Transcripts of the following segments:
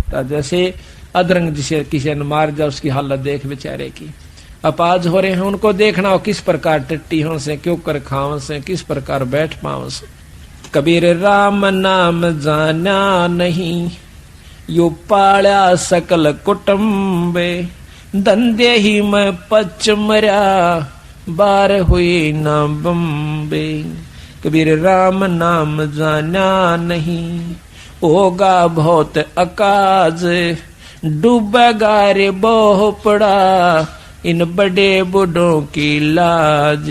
सकता। जैसे अधरंग जिसे किसी ने मार दिया उसकी हालत देख बेचारे की। अपाज हो रहे हैं उनको देखना हो किस प्रकार टट्टी हो से, क्यों कर खाव से, किस प्रकार बैठ पाव से। कबीर राम नाम जाना नहीं, यू पाल्या सकल कुटुंबे, धंधे ही में पच मर्या, बार हुई न बम्बे। कबीर राम नाम जाना नहीं, होगा बहुत अकाज, डूबेगा रे बोह पड़ा, इन बड़े बूढ़ों की लाज।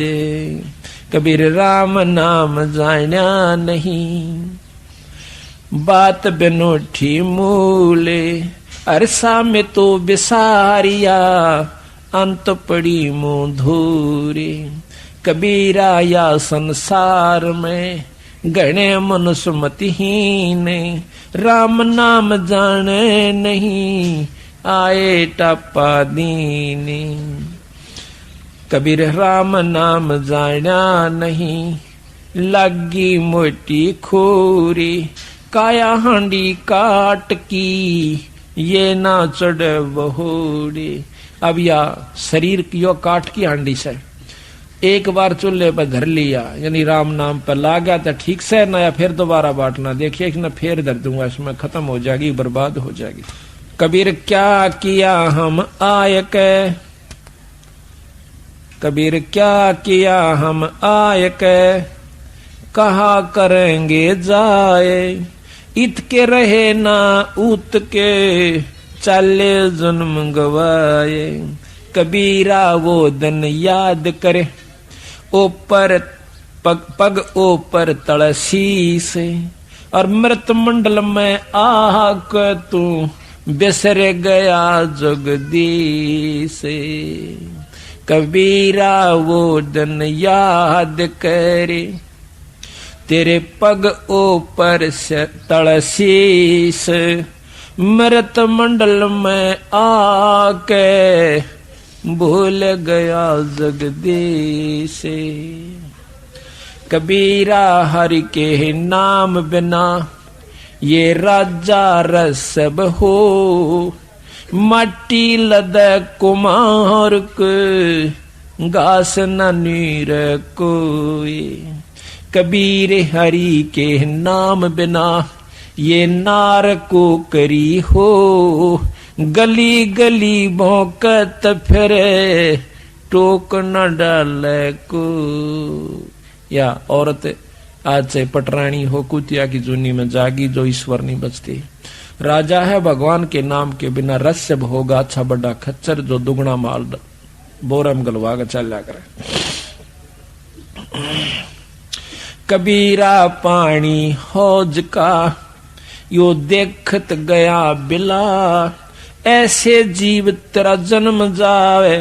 कबीर राम नाम जाना नहीं, बात बिनूठी मूले, अरसा में तो बिसारिया, अंत पड़ी मुंह धूरे। कबीरा या संसार में गणे मनुष्य मतिहीन, राम नाम जाने नहीं, आए टपा दीने। कबीर राम नाम जाना नहीं, लगी मोटी खोरी, काया हांडी काट की, ये ना चढ़ बहोड़ी। अब या शरीर की यो काट की हांडी से एक बार चूल्हे पर धर लिया, यानी राम नाम पर ला गया तो ठीक से ना, या फिर दोबारा बांटना, देखिए कि ना फिर धर दूंगा इसमें खत्म हो जाएगी, बर्बाद हो जाएगी। कबीर क्या किया हम आय के, कबीर क्या किया हम आय के, कहा करेंगे जाए, इत के रहे ना उत के, चले जन्म गवाए। कबीरा वो दिन याद करे, ऊपर पग ऊपर तड़सी से, और मृत मंडल में आक तू बिसर गया जगदीश। कबीरा वो दिन याद करे, तेरे पग ऊपर से तड़सीस, मृत मंडल में आके भूल गया जगदीश। कबीरा हरि के नाम बिना ये राजा रसब हो, मट्टी लद कुमार के घास न नीर कोई। कबीर हरि के नाम बिना ये नार को करी हो, गली गली भौंकत फिरे, टोक न डाले को। या औरत आज से पटरानी हो, कुतिया की जूनी में जागी, जो ईश्वर नहीं बचती। राजा है भगवान के नाम के बिना रस्यब होगा, अच्छा बड़ा खच्चर जो दुगना माल बोरम गलवा कर चल करे। कबीरा पानी हौज का यो देखत गया बिला, ऐसे जीव तेरा जन्म जावे,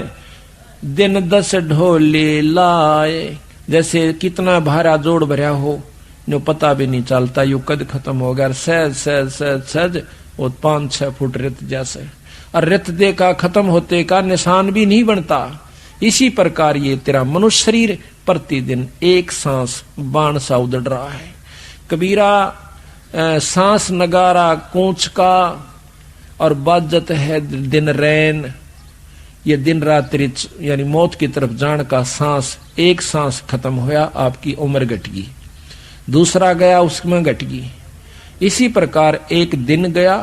दिन 10 ढोले लाए। जैसे कितना भारा जोड़ भरा हो, जो पता भी नहीं चलता, यू कद खत्म हो गया, सहज सहज सहज सहज वो 5-6 फुट रेत जैसे, और रेत दे का खत्म होते का निशान भी नहीं बनता। इसी प्रकार ये तेरा मनुष्य शरीर प्रतिदिन एक सांस बाण सा उदड़ रहा है। कबीरा सांस नगारा कूच का और बाजत है दिन रैन, ये दिन रात्रि यानी मौत की तरफ जान का सांस, एक सांस खत्म होया आपकी उम्र घट गई, दूसरा गया उसमें घट गई। इसी प्रकार एक दिन गया,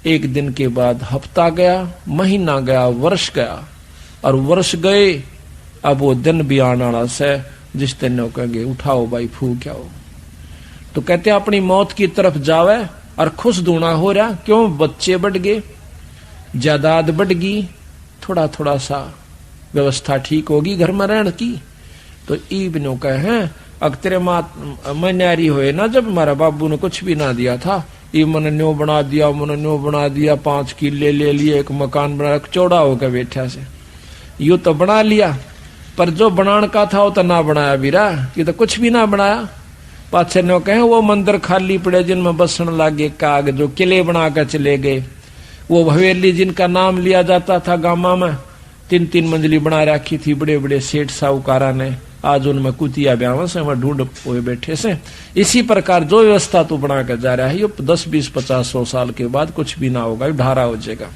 एक दिन के बाद हफ्ता गया, महीना गया, वर्ष गया, और वर्ष गए अब वो दिन भी आने वाला से जिस दिन कहेंगे उठाओ भाई फूक आओ। तो कहते अपनी मौत की तरफ जावे और खुश दूना हो रहा, क्यों? बच्चे बढ़ गए, जायदाद बढ़ गई, थोड़ा थोड़ा सा व्यवस्था ठीक होगी घर में रहने की। तो ईबनो कहे अग तेरे मैं न्यारी हुए ना, जब हमारा बाबू ने कुछ भी ना दिया था, ये मन न्यो बना दिया, मन न्यो बना दिया, 5 किले ले लिए, एक मकान बना, चौड़ा होकर बैठा से यू तो बना लिया, पर जो बनाने का था वो तो ना बनाया बीरा, ये तो कुछ भी ना बनाया। पाछे न्यो कहे वो मंदिर खाली पड़े जिनमें बसन लागे काग, जो किले बना कर चले गए, वो हवेली जिनका नाम लिया जाता था गामा में, 3-3 मंजिली बना रखी थी बड़े बड़े सेठ साहूकारा ने, आज उनमें कुतिया ब्याह से वह ढूंढ हुए बैठे से। इसी प्रकार जो व्यवस्था तू बना कर जा रहा है ये 10-20-50-100 साल के बाद कुछ भी ना होगा, ढारा हो जाएगा।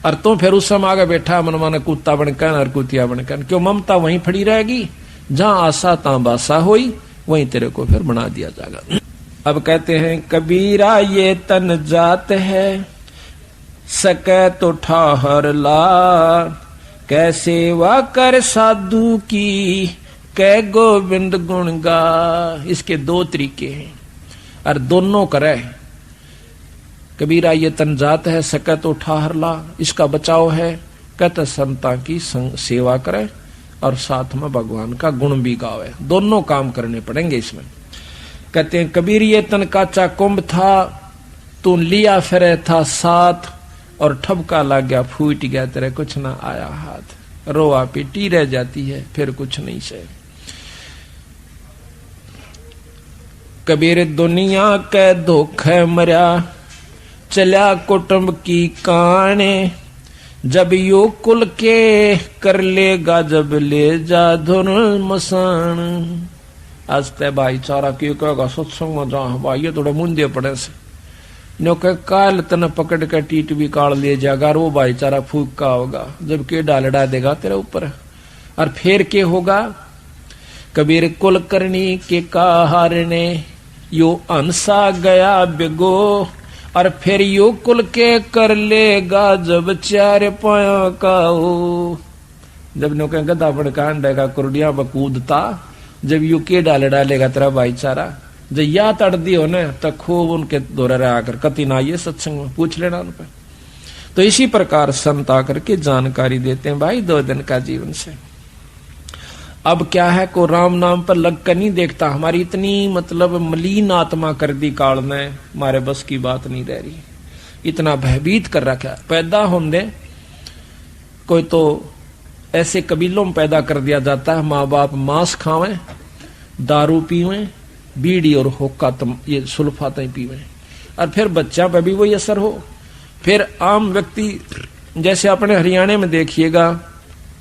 और तो फिर उस समय आगे बैठा मन माने कुत्ता बनकर और कुतिया बनकर, क्यों ममता वहीं फड़ी रहेगी, जहां आशा तां बासा होई, वहीं तेरे को फिर बना दिया जाएगा। अब कहते हैं कबीरा ये तन जात है, सके तो ठाहर ला, कैसे वा कर साधु की, कै गोविंद गुण गा। इसके 2 तरीके हैं और दोनों करे। कबीरा ये तन जात है, सके तो ठाहर ला, इसका बचाव है, कहते संता की सेवा करे और साथ में भगवान का गुण भी गावे। दोनों काम करने पड़ेंगे इसमें। कहते हैं कबीर ये तन काचा कुंभ था, तू लिया फिरे था साथ, और ठपका लग गया फूट गया तेरे कुछ ना आया हाथ। रोआ पीटी रह जाती है फिर कुछ नहीं से। कबीर दुनिया के धोखे मर्या, चल्या कुटुंब की काने, जब यो कुल के कर लेगा जब ले जा धुन मसान। आज ते भाईचारा क्यों कहेगा सत्संग में जा भाई ये थोड़ा मुंदे पड़े से नो के काल तन पकड़ के टीट भी काल ले जाएगा, वो भाईचारा फूक का होगा जब के डालडा देगा तेरे ऊपर। और फिर के होगा कबीर कुल करनी के कहारने, यो अंसा गया बिगो, और फिर यो कुल के कर लेगा जब 4 पाया का हो। जब नो के गदा बड़का अंडेगा कुर्डिया बकूदता, जब यू के डालेगा तेरा भाईचारा, जब या तड़ दियो न तो खूब उनके दौरे आकर कति ना ये सत्संग में पूछ लेना उन पर। तो इसी प्रकार संत आकर के जानकारी देते हैं भाई 2 दिन का जीवन से। अब क्या है को राम नाम पर लग कर नहीं देखता, हमारी इतनी मतलब मलिन आत्मा कर दी काल ने, हमारे बस की बात नहीं रह रही, इतना भयभीत कर रखा। पैदा होने कोई तो ऐसे कबीलों में पैदा कर दिया जाता है, माँ बाप मांस खावें, दारू पीवें, बीड़ी और हुक्का ये सुल्फातें पीवें, और फिर बच्चा पे भी वही असर हो। फिर आम व्यक्ति जैसे अपने हरियाणा में देखिएगा,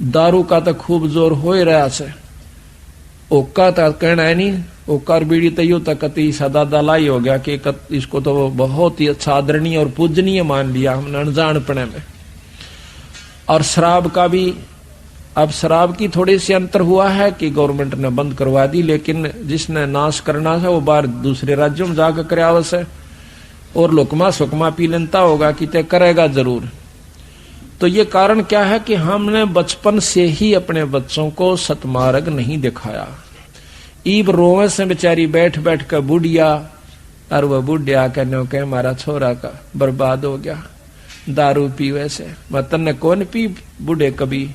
दारू का तो खूब जोर हो ही रहा से, हुक्का तो कहना है नहीं, हुक्का और बीड़ी तो यूं तक कति सदा दलाई हो गया कि इसको तो बहुत ही अच्छा आदरणीय और पूजनीय मान लिया हमने अनजानपने में। और शराब का भी, अब शराब की थोड़ी सी अंतर हुआ है कि गवर्नमेंट ने बंद करवा दी, लेकिन जिसने नाश करना है वो बाहर दूसरे राज्यों में जाकर करे आवश्य है, और लुकमा सुकमा पी लेता होगा कि तय करेगा जरूर। तो ये कारण क्या है कि हमने बचपन से ही अपने बच्चों को सतमार्ग नहीं दिखाया। ईब रोवे से बेचारी बैठ बैठ कर बुढ़िया, और वह बुढ़िया कहने के हमारा छोरा का बर्बाद हो गया दारू पीवे से। वतन ने कौन पी बूढ़े कभी,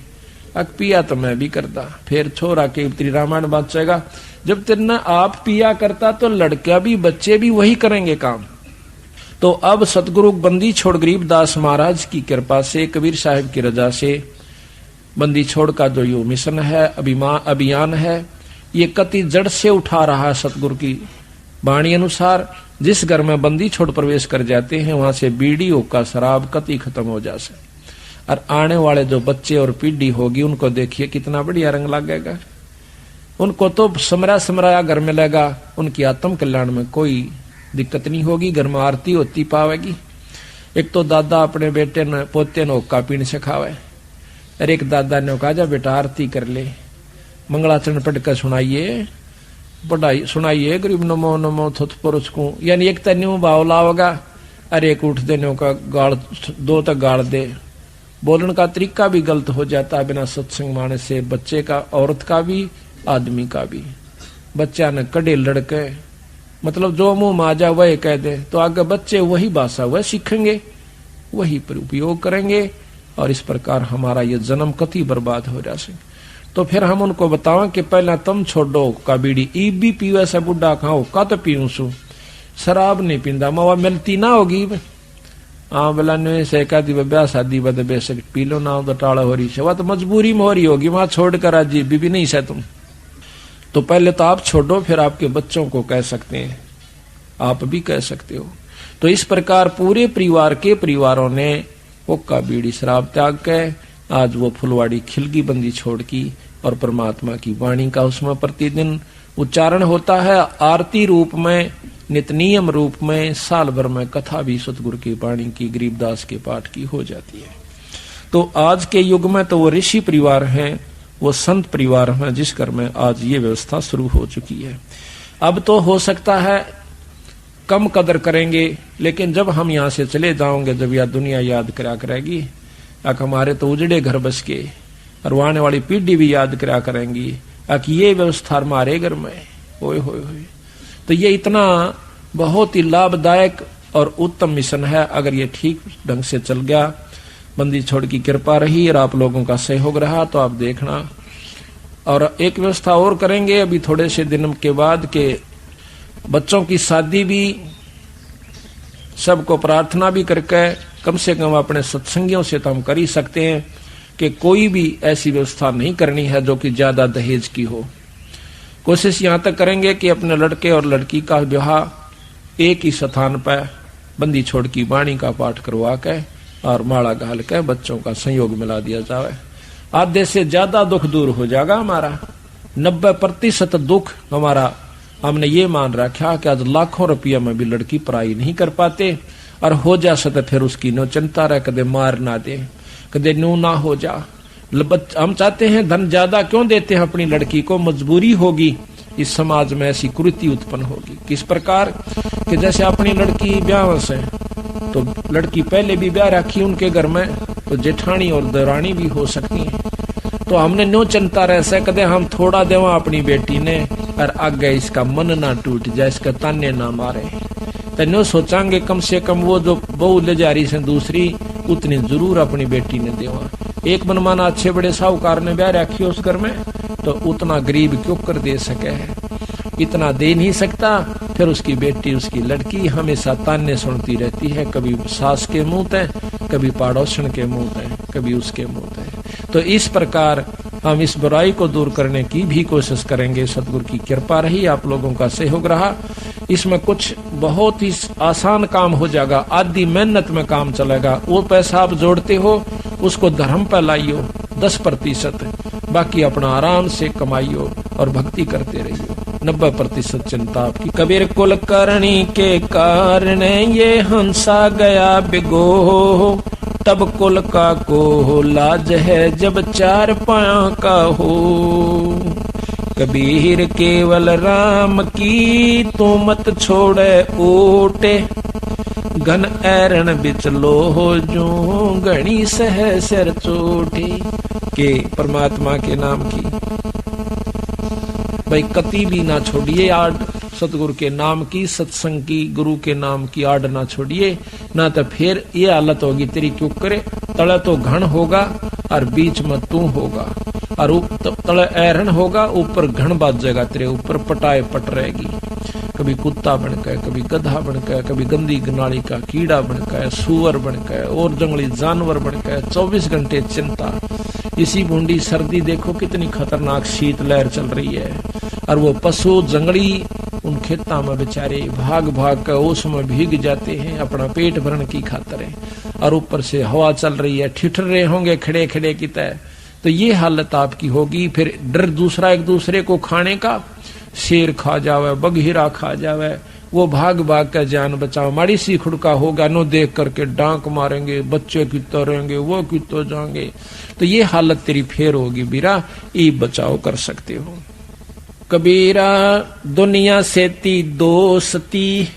अक पिया तो मैं भी करता, फिर छोरा के तेरी रामायण बचेगा। जब तेरना आप पिया करता तो लड़कियां भी बच्चे भी वही करेंगे काम। तो अब सतगुरु बंदी छोड़ गरीबदास महाराज की कृपा से, कबीर साहिब की रजा से बंदी छोड़ का जो यो मिशन है, अभियान है, ये कति जड़ से उठा रहा है। सतगुरु की वाणी अनुसार जिस घर में बंदी छोड़ प्रवेश कर जाते हैं वहां से बीड़ी हुक्का शराब कति खत्म हो जाए। और आने वाले जो बच्चे और पीढ़ी होगी उनको देखिए कितना बढ़िया रंग लगेगा। उनको तो समराया घर में लगा, उनकी आत्म कल्याण में कोई दिक्कत नहीं होगी, घर में आरती होती पावेगी। एक तो दादा अपने बेटे ने पोते ने हुक्का पीने सिखावे, अरे एक दादा ने कहा जा बेटा आरती कर ले, मंगलाचरण पढ़ कर सुनाइए, पढ़ाई सुनाइए, गरीब नमो नमो थुत पुरुष को, यानी एक तन्यू भाव लाओगा, अरे एक उठ देने का गाड़ 2 तक गाड़ दे। बोलने का तरीका भी गलत हो जाता है बिना सत्संग माने से, बच्चे का, औरत का भी, आदमी का भी। बच्चा ने कड़े लड़के मतलब जो मुंह माजा वह कह दे, तो आगे बच्चे वही भाषा वह सीखेंगे, वही पर उपयोग करेंगे, और इस प्रकार हमारा ये जन्म कति बर्बाद हो जाए। तो फिर हम उनको बताओ कि पहला तुम छोड़ो का बीड़ी, ई भी पीवे से बुढ़ा खाओ का तो पीऊं सु, शराब नहीं पींदा, मवा मिलती ना होगी। हाँ बोला ने सेका दी ब्याह शादी बद बेशक पी लो ना, तो टाड़ा हो रही है, वह तो मजबूरी में हो रही होगी, वहां छोड़ कर आज भी नहीं से तुम। तो पहले तो आप छोड़ो, फिर आपके बच्चों को कह सकते हैं, आप भी कह सकते हो। तो इस प्रकार पूरे परिवार के परिवारों ने हुक्का बीड़ी शराब त्याग के आज वो फुलवाड़ी खिलगी बंदी छोड़ की, और परमात्मा की वाणी का उसमें प्रतिदिन उच्चारण होता है। आरती रूप में, नितनियम रूप में, साल भर में कथा भी सतगुरु की वाणी की, गरीबदास के पाठ की हो जाती है। तो आज के युग में तो वो ऋषि परिवार हैं, वो संत परिवार हैं, जिस घर में आज ये व्यवस्था शुरू हो चुकी है। अब तो हो सकता है कम कदर करेंगे, लेकिन जब हम यहाँ से चले जाओगे, जब यह दुनिया याद करा करेगी, हमारे तो उजड़े घर बस के, और आने वाली पीढ़ी भी याद करा करेंगी कि ये व्यवस्था हमारे घर में, ओए होए होए। तो ये इतना बहुत ही लाभदायक और उत्तम मिशन है। अगर ये ठीक ढंग से चल गया, बंदी छोड़ की कृपा रही और आप लोगों का सहयोग रहा, तो आप देखना। और एक व्यवस्था और करेंगे अभी थोड़े से दिन के बाद के बच्चों की शादी भी सबको प्रार्थना भी करके, कम से कम अपने सत्संगियों से तो हम कर ही सकते हैं कि कोई भी ऐसी व्यवस्था नहीं करनी है जो कि ज्यादा दहेज की हो। कोशिश यहां तक करेंगे कि अपने लड़के और लड़की का विवाह एक ही स्थान पर बंदी छोड़ की वाणी का पाठ करवा के और माला घाल के बच्चों का संयोग मिला दिया जाए। आधे से ज्यादा दुख दूर हो जाएगा हमारा। 90% दुख हमारा हमने ये मान रखा कि आज लाखों रुपया में भी लड़की पढ़ाई नहीं कर पाते, और हो जा सके फिर उसकी नो चिंता रहे, कदे मार ना दे, कदे नू ना हो जा। हम चाहते हैं धन ज्यादा क्यों देते हैं अपनी लड़की को, मजबूरी होगी, इस समाज में ऐसी कुरीति उत्पन्न होगी। किस प्रकार कि जैसे अपनी लड़की ब्याह से, तो लड़की पहले भी ब्याह रखी उनके घर में, तो जेठानी और दरानी भी हो सकती है। तो हमने नो चिंता रह से कदे हम थोड़ा देवा अपनी बेटी ने, और आगे इसका मन ना टूट जाए, इसका ताने ना मारे। तो नो सोचांगे कम से कम वो जो बहू ले जा रही से दूसरी, उतनी जरूर अपनी बेटी ने देवा। एक मनमाना अच्छे बड़े साहूकार ने ब्याह रखी उस घर में, तो उतना गरीब क्यों कर दे सके है, इतना दे नहीं सकता। फिर उसकी बेटी, उसकी लड़की हमेशा ताने सुनती रहती है, कभी सास के मुंह ते, कभी पड़ोसन के मुंह ते, कभी उसके मुंह ते। तो इस प्रकार हम इस बुराई को दूर करने की भी कोशिश करेंगे। सतगुरु की कृपा रही, आप लोगों का सहयोग रहा। इसमें कुछ बहुत ही आसान काम हो जाएगा, आधी मेहनत में काम चलेगा। वो पैसा आप जोड़ते हो उसको धर्म पर लाइयो 10%, बाकी अपना आराम से कमाइयो और भक्ति करते रहियो। 90% चिंता आपकी। कबीर कुल करणी के कारण ये हंसा गया बिगो, तब कुल का को लाज है जब 4 पाया का हो। कबीर केवल राम की तू मत छोड़े ओटे, घन ऐरण बिच लो जो गणी सह सिर चोटे। के परमात्मा के नाम की भाई कति भी ना छोड़िए आड़, सतगुरु के नाम की, सत्संग की, गुरु के नाम की आड़ ना छोड़िए, ना तो फिर ये हालत होगी तेरी क्यों करे। तले तो घन होगा और बीच में तू होगा, और तले ऐरण होगा, ऊपर घन बाज जाएगा, तेरे ऊपर पटाए पट रहेगी। कभी कुत्ता बनकर, कभी गधा बनकर, कभी गंदी नाली का कीड़ा बनकर, सुअर बनकर और जंगली जानवर बनकर 24 घंटे चिंता। इसी बूंदी सर्दी देखो कितनी खतरनाक शीत लहर चल रही है, और वो पशु जंगली उन खेतों में बेचारे भाग भाग कर ओस में भीग जाते हैं अपना पेट भरने की खातिर है, और ऊपर से हवा चल रही है, ठिठर रहे होंगे खड़े खड़े की तरह। तो ये हालत आपकी होगी। फिर डर दूसरा एक दूसरे को खाने का, शेर खा जावे, बघीरा खा जावे, वो भाग भाग कर जान बचाओ। माड़ी सी खुड़का होगा नो देख करके डांक मारेंगे, बच्चे कितो रहेंगे, वो कितो जाएंगे। तो ये हालत तेरी फेर होगी बीरा, ये बचाव कर सकते हो। कबीरा दुनिया से ती दोस्ती,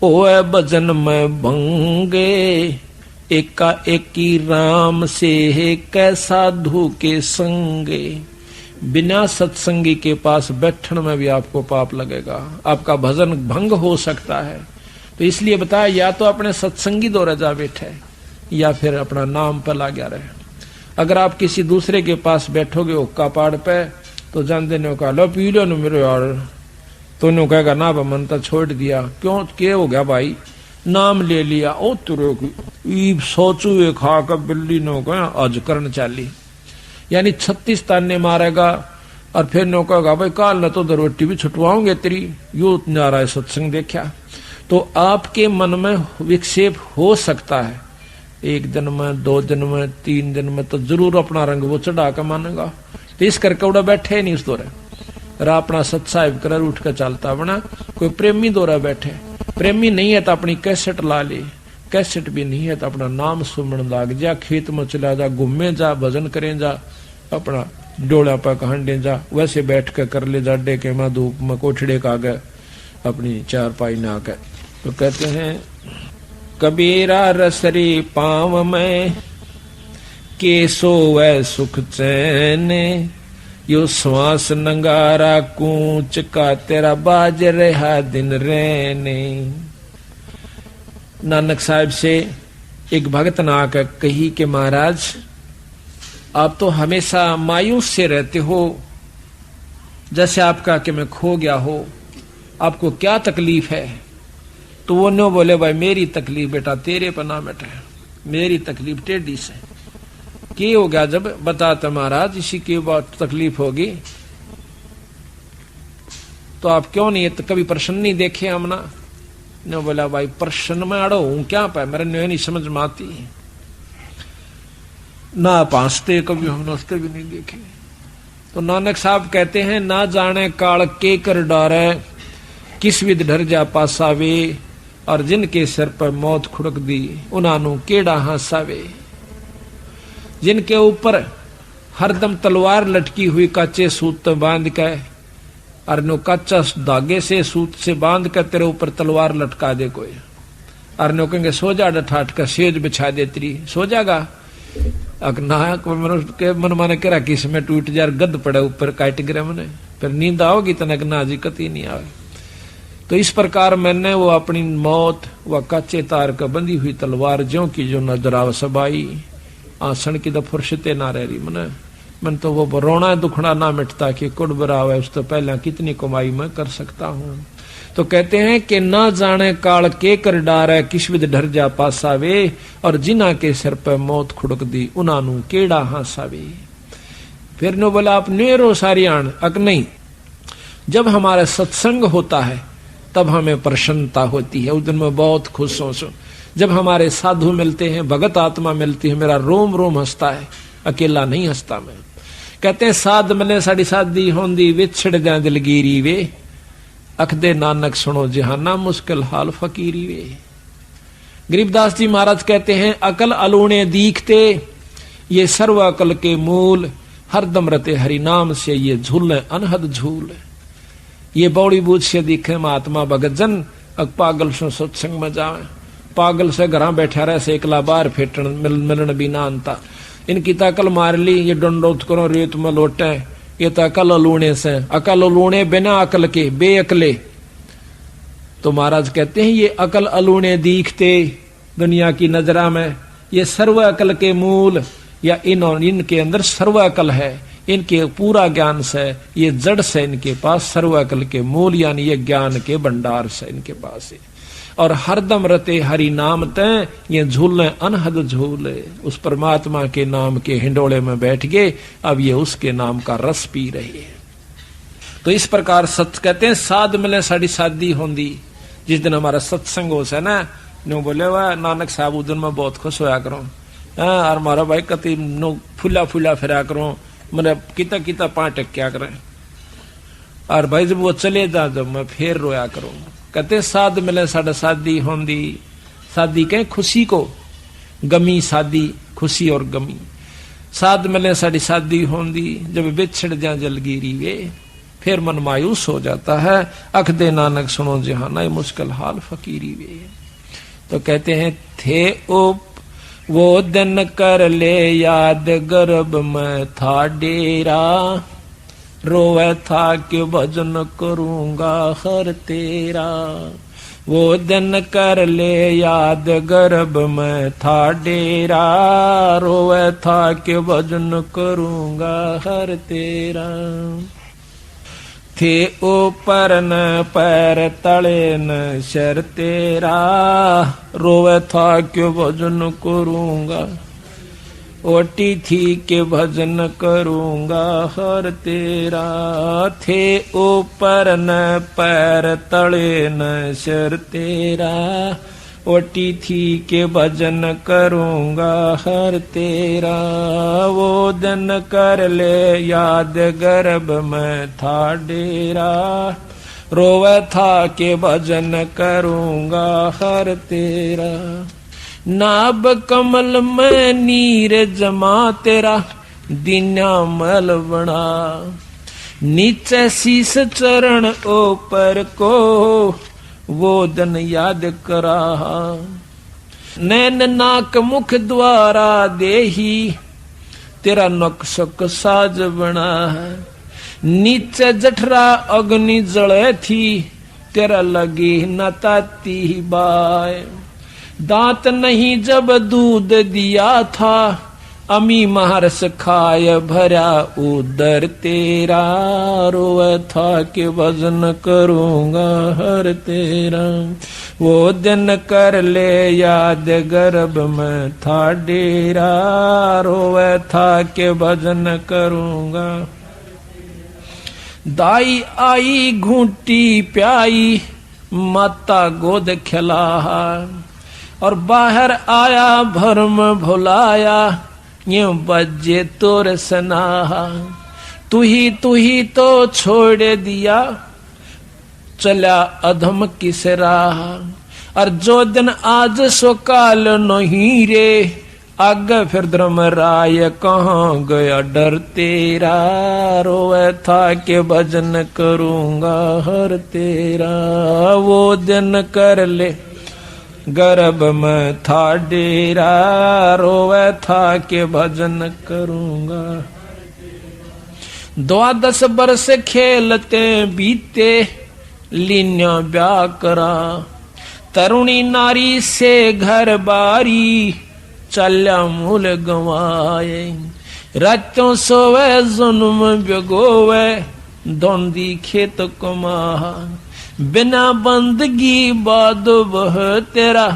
ओए भजन में भंगे, एका एकी राम से है कैसा साधु के संगे। बिना सत्संगी के पास बैठने में भी आपको पाप लगेगा, आपका भजन भंग हो सकता है। तो इसलिए बताया, या तो अपने सत्संगी दो रजा बैठे, या फिर अपना नाम पर ला गया रहे। अगर आप किसी दूसरे के पास बैठोगे हुक्का पाड़ पे, तो जान देने का लो पी लो मेरे यार, तो नो कहेगा ना मन तो छोड़ दिया। क्यों क्या हो गया भाई, नाम ले लिया, ओ तुरे की सोचू खा कर बिल्ली नो कहा आज करन चाली, यानी 36 ताने मारेगा। और फिर नो कहेगा भाई काल न तो दरवट्टी भी छुटवाओगे तेरी, यू नारायण सत्संग देखा। तो आपके मन में विक्षेप हो सकता है, 1 दिन में, 2 दिन में, 3 दिन में तो जरूर अपना रंग वो चढ़ा के मानेगा। तो इस करके उड़ा बैठे नहीं उस दौरे रा अपना सत्साहिब कर उठ कर चलता बना। कोई प्रेमी दौरा बैठे, प्रेमी नहीं है तो अपनी कैसेट ला ले, कैसेट भी नहीं है तो अपना नाम सुमन लाग जा, खेत में चला जा, घूमे जा, भजन करें जा, अपना डोला पर कहंडे जा, वैसे बैठ कर ले जा डेके में, धूप में, कोठड़े का आगे अपनी चारपाई में आकर। तो कहते हैं कबीरा रसरी पाँव में के सोवे सुख चैन, यो श्वास नंगारा कूच का तेरा बाज रहा दिन रहने। नानक साहब से एक भगत ने आकर कही कि महाराज आप तो हमेशा मायूस से रहते हो, जैसे आपका कि मैं खो गया हो, आपको क्या तकलीफ है? तो वो नो बोले भाई मेरी तकलीफ बेटा तेरे पर ना बैठे, मेरी तकलीफ टेढ़ी से। क्या हो गया जब बताते महाराज इसी की बात तकलीफ होगी तो आप क्यों नहीं तो कभी प्रश्न नहीं देखे हमना? ने बोला भाई प्रश्न में अड़ो हूं क्या पाए, मेरे नहीं समझ में आती ना, पांचते कभी हमने उसके भी नहीं देखे। तो नानक साहब कहते हैं ना जाने काल के कर डारे, किस विध डर जा पासावे, और जिनके सिर पर मौत खुड़क दी उन्हानू केड़ा हासावे। जिनके ऊपर हरदम तलवार लटकी हुई काचे सूत बांध के, और नो कच्चा धागे से सूत से बांध कर तेरे ऊपर तलवार लटका दे कोई, और नो कहेंगे सो जा डठाट का सेज बिछा दे तेरी, सो जागा के मन माने करा किस में टूट जा, गद पड़े ऊपर काट गिरे मने, फिर नींद आओगी तनक ना जी कती नहीं आवे। तो इस प्रकार मैंने वो अपनी मौत व कच्चे तार का बंधी हुई तलवार ज्यों की जो नजर आव सबाई, आसन की तो फुर्सते ना रह रही मन तो वो रोना दुखना ना मिटता कि कुड़ बराव है, उस तो पहले कितनी कमाई मैं कर सकता हूं। तो कहते हैं कि ना जाने काल के कर डार है, किस विध डर जा पासावे, और जिना के सिर पर मौत खुड़क दी उनानू केड़ा हासावे। फिर नो बोला आप नेरो सारियाण अक नहीं, जब हमारा सत्संग होता है तब हमें प्रसन्नता होती है, उस दिन मैं बहुत खुश हूं। जब हमारे साधु मिलते हैं, भगत आत्मा मिलती है, मेरा रोम रोम हंसता है, अकेला नहीं हंसता मैं। कहते हैं साध मिले साड़ी साधी होंदी, विछड़ जा दिलगीरी वे, अखदे नानक सुनो जहाना मुश्किल हाल फकीरी वे। गरीबदास जी महाराज कहते हैं अकल अलूणे दीखते, ये सर्व अकल के मूल, हरदम रते हरि नाम से ये झूल अनहद झूल। ये बौड़ी बूझ से दिखे महात्मा भगत जन, पागल से सत्संग में जावे, पागल से घर बैठा रहे से एकला बार फेटन मिलन भी ना अंता। इनकी तकल मार ली, ये डंडोत करो रेत में लोटे, ये तो अकल लूणे से, अकल लूणे बिना अकल के बेअकले। तो महाराज कहते हैं ये अकल अलूणे दीखते दुनिया की नजरा में, ये सर्व अकल के मूल, या इनके अंदर सर्व अकल है, इनके पूरा ज्ञान से, ये जड़ से इनके पास सर्व अकल के मूल यानी ये ज्ञान के भंडार से इनके पास है। और हरदम रते हरि नाम तय, ये झूले अनहद झूले, उस परमात्मा के नाम के हिंडोले में बैठ गए, अब ये उसके नाम का रस पी रहे हैं। तो इस प्रकार सत्य कहते हैं साध मिले साड़ी शादी होंदी। जिस दिन हमारा सत्संग हो से ना, नो बोले वाह नानक साहब उस दिन मैं बहुत खुश होया करूं, और मारा भाई कति नो फुला फुला फिरा करूं, मैंने किता किता पांच क्या करें, और भाई जब वो चले जा जब मैं फिर रोया करूं। कहते साध मिले साढ़े शादी होंदी, शादी कहें खुशी को, गमी शादी, खुशी और गमी। साध मिले साड़ी शादी होंदी, जब बिछड़ जा जलगीरी वे, फिर मन मायूस हो जाता है, अख दे नानक सुनो जहाना ये मुश्किल हाल फकीरी वे। तो कहते हैं थे उप वो दिन कर ले याद, गर्भ में था डेरा, रोवे था कि भजन करूंगा हर तेरा। वो दिन कर ले याद, गर्भ में था डेरा, रोवे था कि भजन करूंगा हर तेरा। थे ऊपर न पैर तले न शर तेरा, रोवे था कि भजन करूंगा, ओटी थी के भजन करूंगा हर तेरा। थे ऊपर न पैर तले न शर तेरा, ओटी थी के भजन करूंगा हर तेरा। वो दिन कर ले याद गर्भ में था डेरा, रोवे था के भजन करूंगा हर तेरा। नाभ कमल में नीर जमा तेरा, दीना मल बना, नीचे शीस चरण ऊपर को, वो दिन याद करा। नैन नाक मुख द्वारा देही, तेरा नक्शक साज बना है। नीचे जठरा अग्नि जले थी, तेरा लगी न ताती बाय। दांत नहीं जब दूध दिया था, अमी महर्ष खाय भरा उदर तेरा। रोए था कि भजन करूंगा हर तेरा। वो दिन कर ले याद गर्भ में था डेरा, रोए था कि भजन करूंगा। दाई आई घूंटी प्याई, माता गोद खिला, और बाहर आया भरम भुलाया, यूं बजे तोर सनाहा। तू ही तो छोड़ दिया, चला अधम किस राह। और जो दिन आज सो काल नहीं रे, आगे फिर धर्मराय कहाँ गया डर तेरा। रोए था के भजन करूंगा हर तेरा। वो दिन कर ले गर्भ में था डेरा, रोवे था के भजन करूंगा। 12 बरस खेलते बीते, लीन्या ब्याह करा। तरुणी नारी से घर बारी, चल्या मूल गवाए। रातों सोवे जुनम बिगोवे, धोंदी खेत कमा। बिना बंदगी बाद वह तेरा,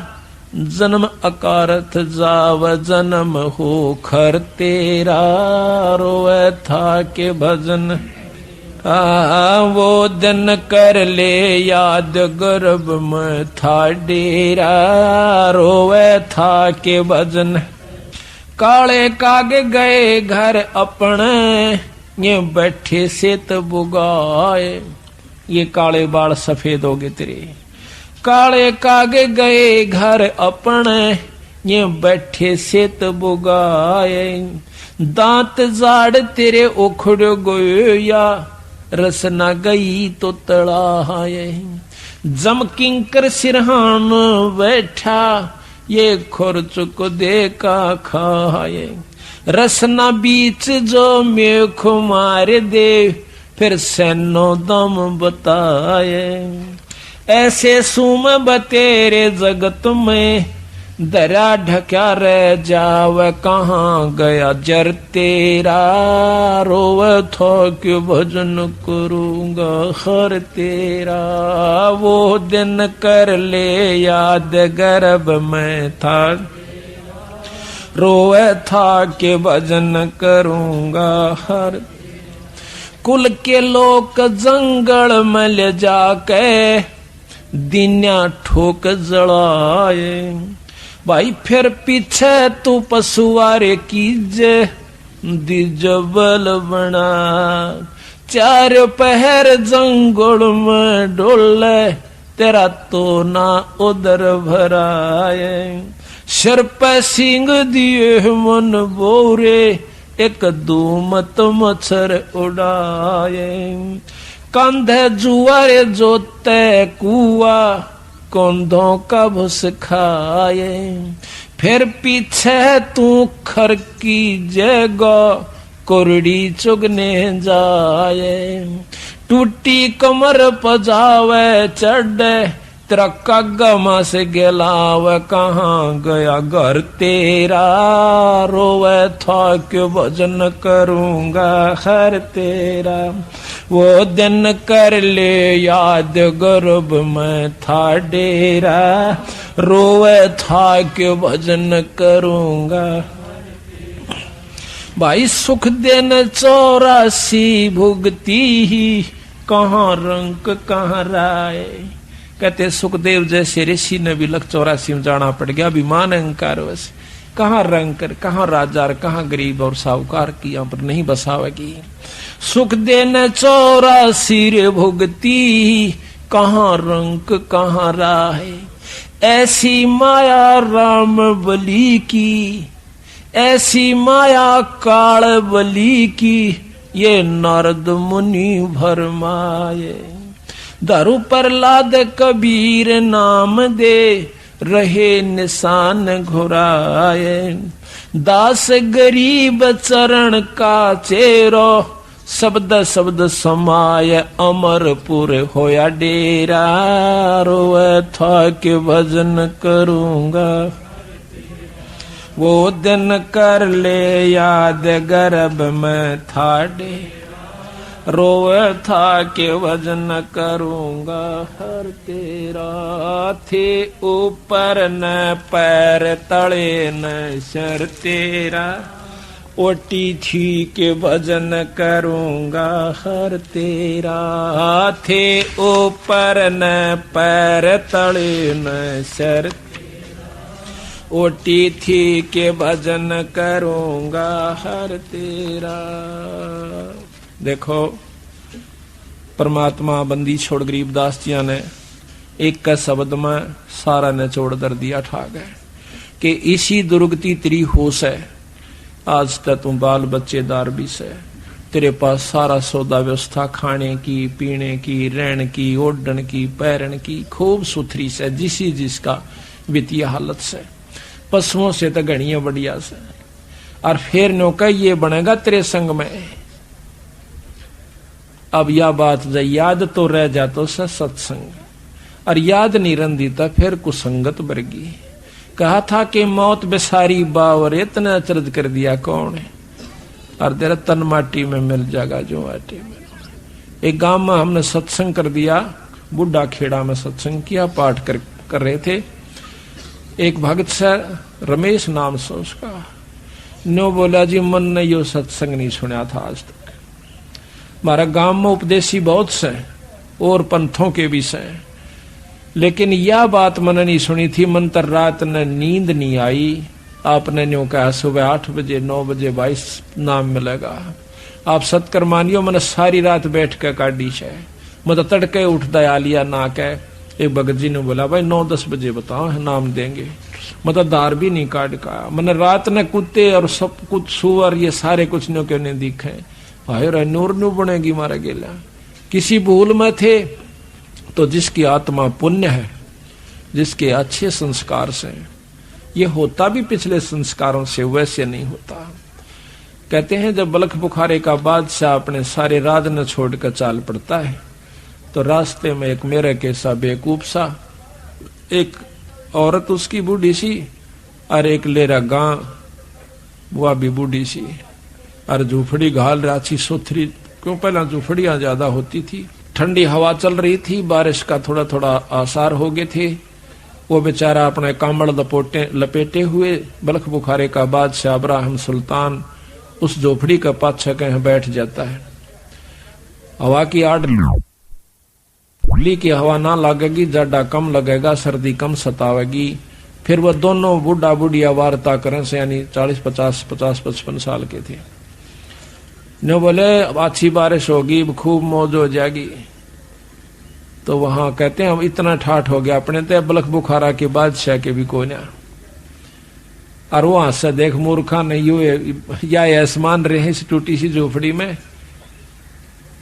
जन्म अकारथ जाव जन्म हो खर तेरा। रोए था के भजन वो दिन कर ले याद गर्भ में था डेरा। रोए था के भजन। काले कागे गए घर अपने, ये बैठे सेत बुगाए। ये काले बाल सफेद हो गए तेरे। काले कागे गए घर अपने, ये बैठे सेत बुगाए। दांत जाड़ तेरे उखड़ गए या, रसना गई तो तड़ाए। जम किंकर सिरहान बैठा, ये खुरचुक देखा खाए। रसना बीच जो मेख मार दे, फिर सैनो दम बताए। ऐसे सुम बतेरे जगत में, दरा ढक्या रह जाव कहाँ गया जर तेरा। रोव थो क्यों भजन करूंगा हर तेरा। वो दिन कर ले याद गर्भ में था, रोवे था के भजन करूंगा हर। कुल के लोग जंगल में ले जाके, दिन्या ठोक जड़ाए। भाई फिर पीछे तू पशुआरे कीजे, दिजबल बना। 4 पहर जंगल में डोले, तेरा तो ना उधर भराए। सिर पे सिंग दिए मन बोरे, एक दूमत मच्छर उड़ाए। कंधे जुआरे जोते कुआ, कंधों का भुस खाए। फिर पीछे तू खर की जगह, कुरड़ी चुगने जाए। टूटी कमर पजावे चढ़े, तेरा कागमा से गेलाव कहाँ गया घर तेरा। रोवे था क्यों भजन करूंगा हर तेरा। वो दिन कर ले याद गर्भ में था डेरा। रोवे था क्यों भजन करूंगा। भाई सुख दिन 84 भुगती ही, कहाँ रंक कहाँ राय। कहते सुखदेव जैसे ऋषि ने भी लख 84 में जाना पड़ गया, अभिमान अहंकार वैसे कहाँ रंकर, कहाँ राजा, कहाँ गरीब और साहूकार की यहाँ पर नहीं बसावेगी। सुख देने 84 रे भुगती, कहाँ रंक कहाँ राह, ऐसी माया राम बली की, ऐसी माया काल बली की, ये नारद मुनि भरमाए। दारू पर लाद कबीर नाम दे, रहे निशान घुराए। दास गरीब चरण का चेरो, शब्द शब्द समाय अमरपुर होया डेरा। रोए था के भजन करूंगा, वो दिन कर ले याद गर्भ में था डेरा। रोए था के वजन करूंगा हर तेरा, थे ऊपर न पैर तले न सर तेरा। ओटी थी के वजन करूंगा हर तेरा, थे ऊपर न पैर तले न सर तेरा। ओटी थी के भजन करूंगा हर तेरा। देखो परमात्मा बंदी छोड़ गरीबदास जी ने एक का शब्द में सारा निचोड़ दर दिया ठा गए कि इसी दुर्गति तेरी होश है। आज तक तू बाल बच्चेदार भी से, तेरे पास सारा सौदा व्यवस्था खाने की, पीने की, रहने की, ओढ़ने की, पैरन की खूब सुथरी से, जिसी जिसका वित्तीय हालत से, पशुओं से तो घड़िया बढ़िया से। और फिर नौका ये बनेगा तेरे संग में। अब यह बात याद तो रह जातो से सत्संग, और याद नहीं रंदी था फिर कुसंगत बरगी। कहा था कि मौत बेसारी बावर, इतना अचरज कर दिया कौन है, और तेरा तन माटी में मिल जाएगा जो माटी में। एक गांव में हमने सत्संग कर दिया, बुढ़ा खेड़ा में सत्संग किया, पाठ कर रहे थे। एक भक्त से रमेश नाम से उसका, नो बोला जी मन ने यो सत्संग नहीं सुना था आज तक। हमारा गांव में उपदेशी बहुत से और पंथों के भी से, लेकिन यह बात मैंने नहीं सुनी थी। मन तर रात ने नींद नहीं आई। आपने न्यों कहा सुबह 8 बजे 9 बजे 22 नाम मिलेगा। आप सत्कर मानियो, मैंने सारी रात बैठ के काटी है। मतलब तड़के उठ दया लिया ना कह। एक भगत जी ने बोला भाई 9-10 बजे बताओ नाम देंगे। मतलब दार भी नहीं काट का। मैंने रात ने कुत्ते और सब कुछ सुअर ये सारे कुछ न्यों क्यों नहीं दिखे। हाय नूर न्यू बनेगी मारा गेला। किसी भूल में थे तो जिसकी आत्मा पुण्य है, जिसके अच्छे संस्कार से, ये होता भी पिछले संस्कारों से, वैसे नहीं होता। कहते हैं जब बलख बुखारे का बादशाह अपने सारे राज न छोड़कर चाल पड़ता है तो रास्ते में एक मेरे के सा बेवकूफ सा, एक औरत उसकी बूढ़ी सी और एक लेरा गां वह भी बूढ़ी सी, और झूपड़ी घाल राची सोथरी, क्यों पहला झूपड़ियां ज्यादा होती थी। ठंडी हवा चल रही थी, बारिश का थोड़ा थोड़ा आसार हो गए थे। वो बेचारा अपने कामड़ लपेटे हुए बलख बुखारे का बादशाह इब्राहिम सुल्तान उस झोपड़ी का पाछा कहीं बैठ जाता है। हवा की आड़ ली की हवा ना लगेगी, जाडा कम लगेगा, सर्दी कम सतावेगी। फिर वह दोनों बूढ़ा बुढ़िया वार्ता करें से, यानी 40-50-55 साल के थे। न बोले अब अच्छी बारिश होगी, खूब मौज हो जाएगी। तो वहां कहते हैं हम इतना ठाठ हो गया अपने ते बलख बुखारा के बादशाह के भी कोई ना। और वहां से देख मूर्खा नहीं हुए या आसमान रहे इस टूटी सी झोपड़ी में।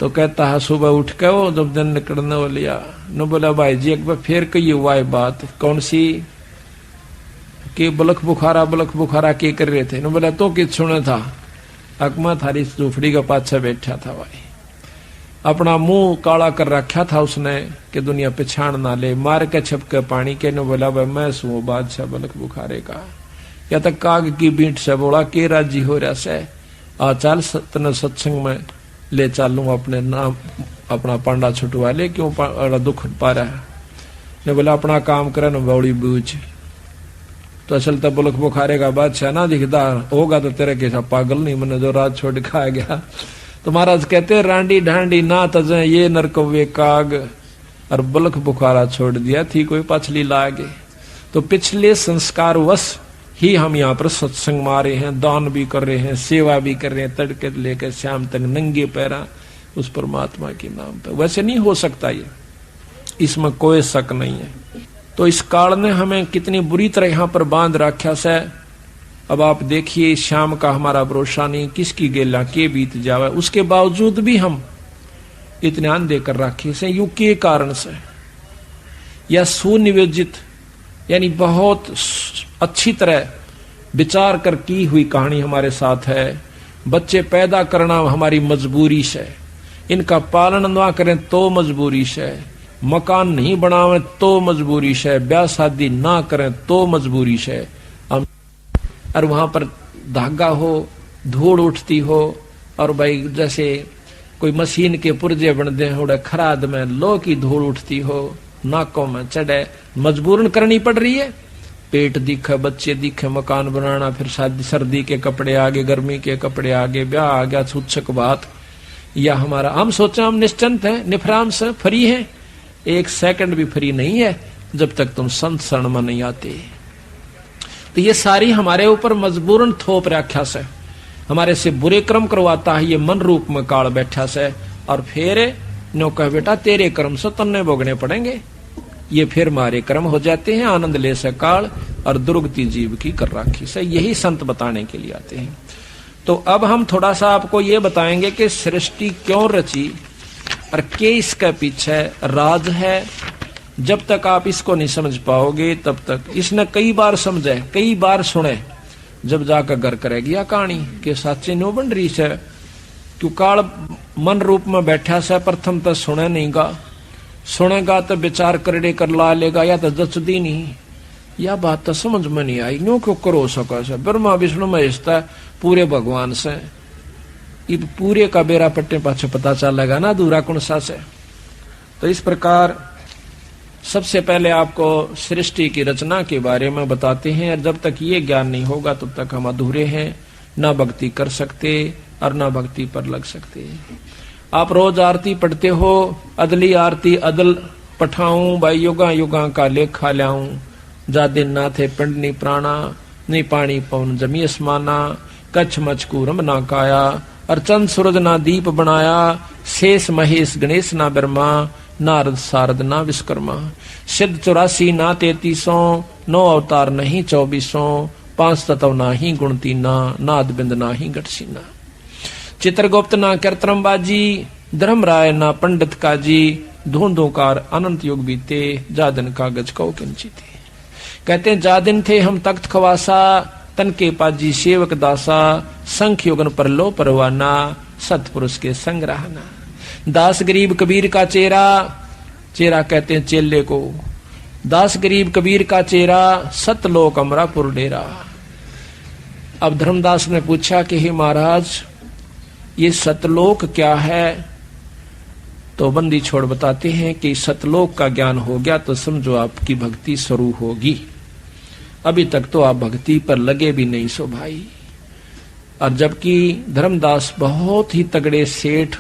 तो कहता है सुबह उठ के वो जब दिन निकलने वो लिया न बोला भाई जी एक बार फिर कही हुआ है बात कौन सी कि बलख बुखारा के कर रहे थे। न बोला तो किस सुना था, अकमा थारी झोपड़ी का पाछा बैठा था भाई, अपना मुंह काला कर रखा था उसने कि दुनिया पहचान ना ले, मार के छपके पानी के। न बोला भाई मैं सू बादशाह बलख बुखारे का, या तक काग की बीट से बोला के राजी हो रहा से आ चल तने सत्संग में ले चालू, अपने नाम अपना पांडा छुटवा ले, क्यों दुख पा रहा है। ने बोला अपना काम करे न बौड़ी बूझ। तो असल तो बलख बुखारे का बादशाह ना दिखता होगा तो तेरे के साथ पागल नहीं, मैंने जो रात छोड़ खा गया। तो महाराज कहते रांडी ढांडी ना तजे ये नरकवे काग, और बलख बुखारा छोड़ दिया थी कोई पछली लागे। तो पिछले संस्कार वश ही हम यहाँ पर सत्संग में आ रहे हैं, दान भी कर रहे हैं, सेवा भी कर रहे हैं, तड़के लेकर शाम तक नंगे पैरा उस परमात्मा के नाम पर। वैसे नहीं हो सकता ये, इसमें कोई शक नहीं है। तो इस काल ने हमें कितनी बुरी तरह यहाँ पर बांध रखा से। अब आप देखिए, शाम का हमारा भरोसा नहीं, किसकी गेला के बीत जावे, उसके बावजूद भी हम इतने अंधे कर रखे से। यू के कारण से, या सुनियोजित यानी बहुत अच्छी तरह विचार कर की हुई कहानी हमारे साथ है। बच्चे पैदा करना हमारी मजबूरी से, इनका पालन ना करें तो मजबूरी से, मकान नहीं बनावे तो मजबूरी से, ब्याह शादी ना करें तो मजबूरी से। हम और वहां पर धागा हो, धूल उठती हो, और भाई जैसे कोई मशीन के पुर्जे बनते हो, खराद में लो की धूल उठती हो, नाकों में चढ़े, मजबूरन करनी पड़ रही है। पेट दिखे, बच्चे दिखे, मकान बनाना, फिर शादी, सर्दी के कपड़े आगे, गर्मी के कपड़े आगे, ब्याह आ गया, छूछक बात। या हमारा हम सोचा हम निश्चिंत हैं, निफराम से फ्री हैं। एक सेकंड भी फ्री नहीं है जब तक तुम संत शरण में नहीं आते। तो ये सारी हमारे ऊपर मजबूरन थोप रखा से, हमारे से बुरे कर्म करवाता है ये मन रूप में काल बैठा से। और फिर नो कह बेटा तेरे कर्म से तन्ने भोगने पड़ेंगे। ये फिर मारे कर्म हो जाते हैं, आनंद ले से काल और दुर्गति जीव की कर राखी से। यही संत बताने के लिए आते हैं। तो अब हम थोड़ा सा आपको ये बताएंगे कि सृष्टि क्यों रची और के इसके पीछे राज है। जब तक आप इसको नहीं समझ पाओगे तब तक, इसने कई बार समझे, कई बार सुने, जब जाकर घर करेगी या कहानी के साचे नो बन रही से। क्यों काल मन रूप में बैठा से, प्रथम तो सुने नहीं गा, सुनेगा तो विचार करड़े कर ला लेगा, या तो जचदी नहीं, या बात तो समझ में नहीं आई। नो क्यों करो सका से, ब्रह्मा विष्णु महेश पूरे भगवान से, इब पूरे का बेरा पट्टे पाछे पता चलेगा ना दूरा कौन सा से। तो इस प्रकार सबसे पहले आपको सृष्टि की रचना के बारे में बताते हैं। और जब तक ये ज्ञान नहीं होगा तब तक हम अधूरे हैं, ना भक्ति कर सकते और ना भक्ति पर लग सकते। आप रोज आरती पढ़ते हो, अदली आरती अदल पठाऊं, भाई युगा युगा का लेखा ल्याऊं, जा दिन ना थे पिंड नी प्राणा, नहीं पानी पवन जमी आसमाना, कच्छ मचकू रम ना काया, और चंद सूरज ना दीप बनाया, शेष महेश गणेश ना ब्रह्मा, नारद सारद ना विश्वकर्मा, सिद्ध 84 ना 3300, 9 अवतार नहीं 2400, 5 तत्व ना ही गुण तीना, नाद बिंद ना ही गटसीना, चित्रगुप्त ना कीर्तनबाजी, धर्मराय ना पंडित काजी, धूंधोकार अनंत युग बीते, जादन कागज कौ किंचिते। कहते हैं जादिन थे हम तख्त खवासा, तन के पाजी सेवक दासा, संख युगन पर लो परवाना, सतपुरुष के संग रहना। दास गरीब कबीर का चेहरा, चेहरा कहते हैं चेले को, दास गरीब कबीर का चेहरा, सतलोक अमरापुर डेरा। अब धर्मदास ने पूछा कि हे महाराज ये सतलोक क्या है? तो बंदी छोड़ बताते हैं कि सतलोक का ज्ञान हो गया तो समझो आपकी भक्ति शुरू होगी। अभी तक तो आप भक्ति पर लगे भी नहीं सो भाई। और जबकि धर्मदास बहुत ही तगड़े सेठ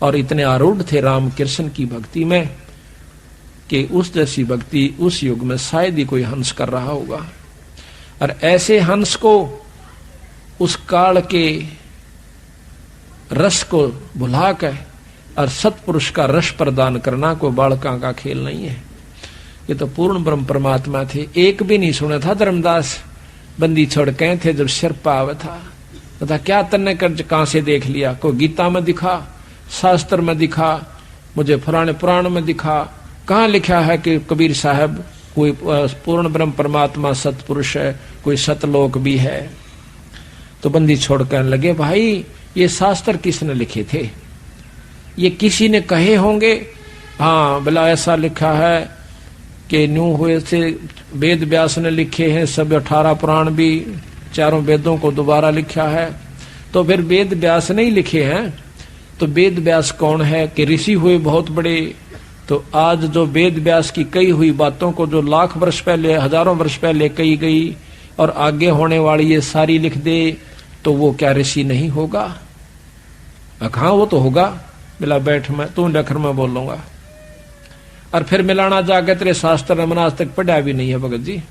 और इतने आरूढ़ थे राम कृष्ण की भक्ति में कि उस जैसी भक्ति उस युग में शायद ही कोई हंस कर रहा होगा। और ऐसे हंस को उस काल के रस को भुला कर और सतपुरुष का रस प्रदान करना को बालका का खेल नहीं है। ये तो पूर्ण ब्रह्म परमात्मा थे। एक भी नहीं सुना था धर्मदास बंदी छोड़ कहे थे जब सिर पाव था, बता क्या तन्ने कर कहां से देख लिया? कोई गीता में दिखा, शास्त्र में दिखा, मुझे पुराने पुराण में दिखा, कहाँ लिखा है कि कबीर साहब कोई पूर्ण ब्रह्म परमात्मा सतपुरुष है, कोई सतलोक भी है? तो बंदी छोड़ कहने लगे भाई ये शास्त्र किसने लिखे थे? ये किसी ने कहे होंगे। हाँ भला ऐसा लिखा है कि न्यू हुए से वेद व्यास ने लिखे हैं, सब 18 पुराण भी, चारों वेदों को दोबारा लिखा है। तो फिर वेद व्यास नहीं लिखे हैं तो वेद व्यास कौन है? कि ऋषि हुए बहुत बड़े। तो आज जो वेद व्यास की कही हुई बातों को जो लाख वर्ष पहले, हजारों वर्ष पहले कही गई और आगे होने वाली ये सारी लिख दे तो वो क्या ऋषि नहीं होगा? हाँ वो तो होगा। बिला बैठ मैं तू डखर में बोलूंगा। और फिर मिलाना जाके तेरे शास्त्र ने आज तक पढ़ा भी नहीं है भगत जी,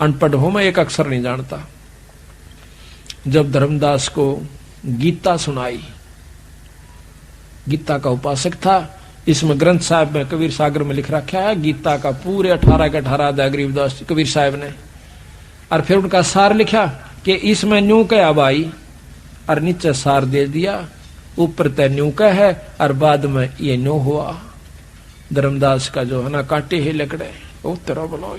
अनपढ़ हूं मैं, एक अक्षर नहीं जानता। जब धर्मदास को गीता सुनाई, गीता का उपासक था, इसमें ग्रंथ साहब में कबीर सागर में लिख रखा है गीता का पूरे 18 के 18 अध्याय गरीबदास कबीर साहब ने, और फिर उनका सार लिखा कि इसमें न्यू कहा भाई, और नीचे सार दे दिया, ऊपर तय न्यू का है और बाद में ये न्यू हुआ। धर्मदास का जो है ना काटे ही लकड़े, ओ तेरा बोलो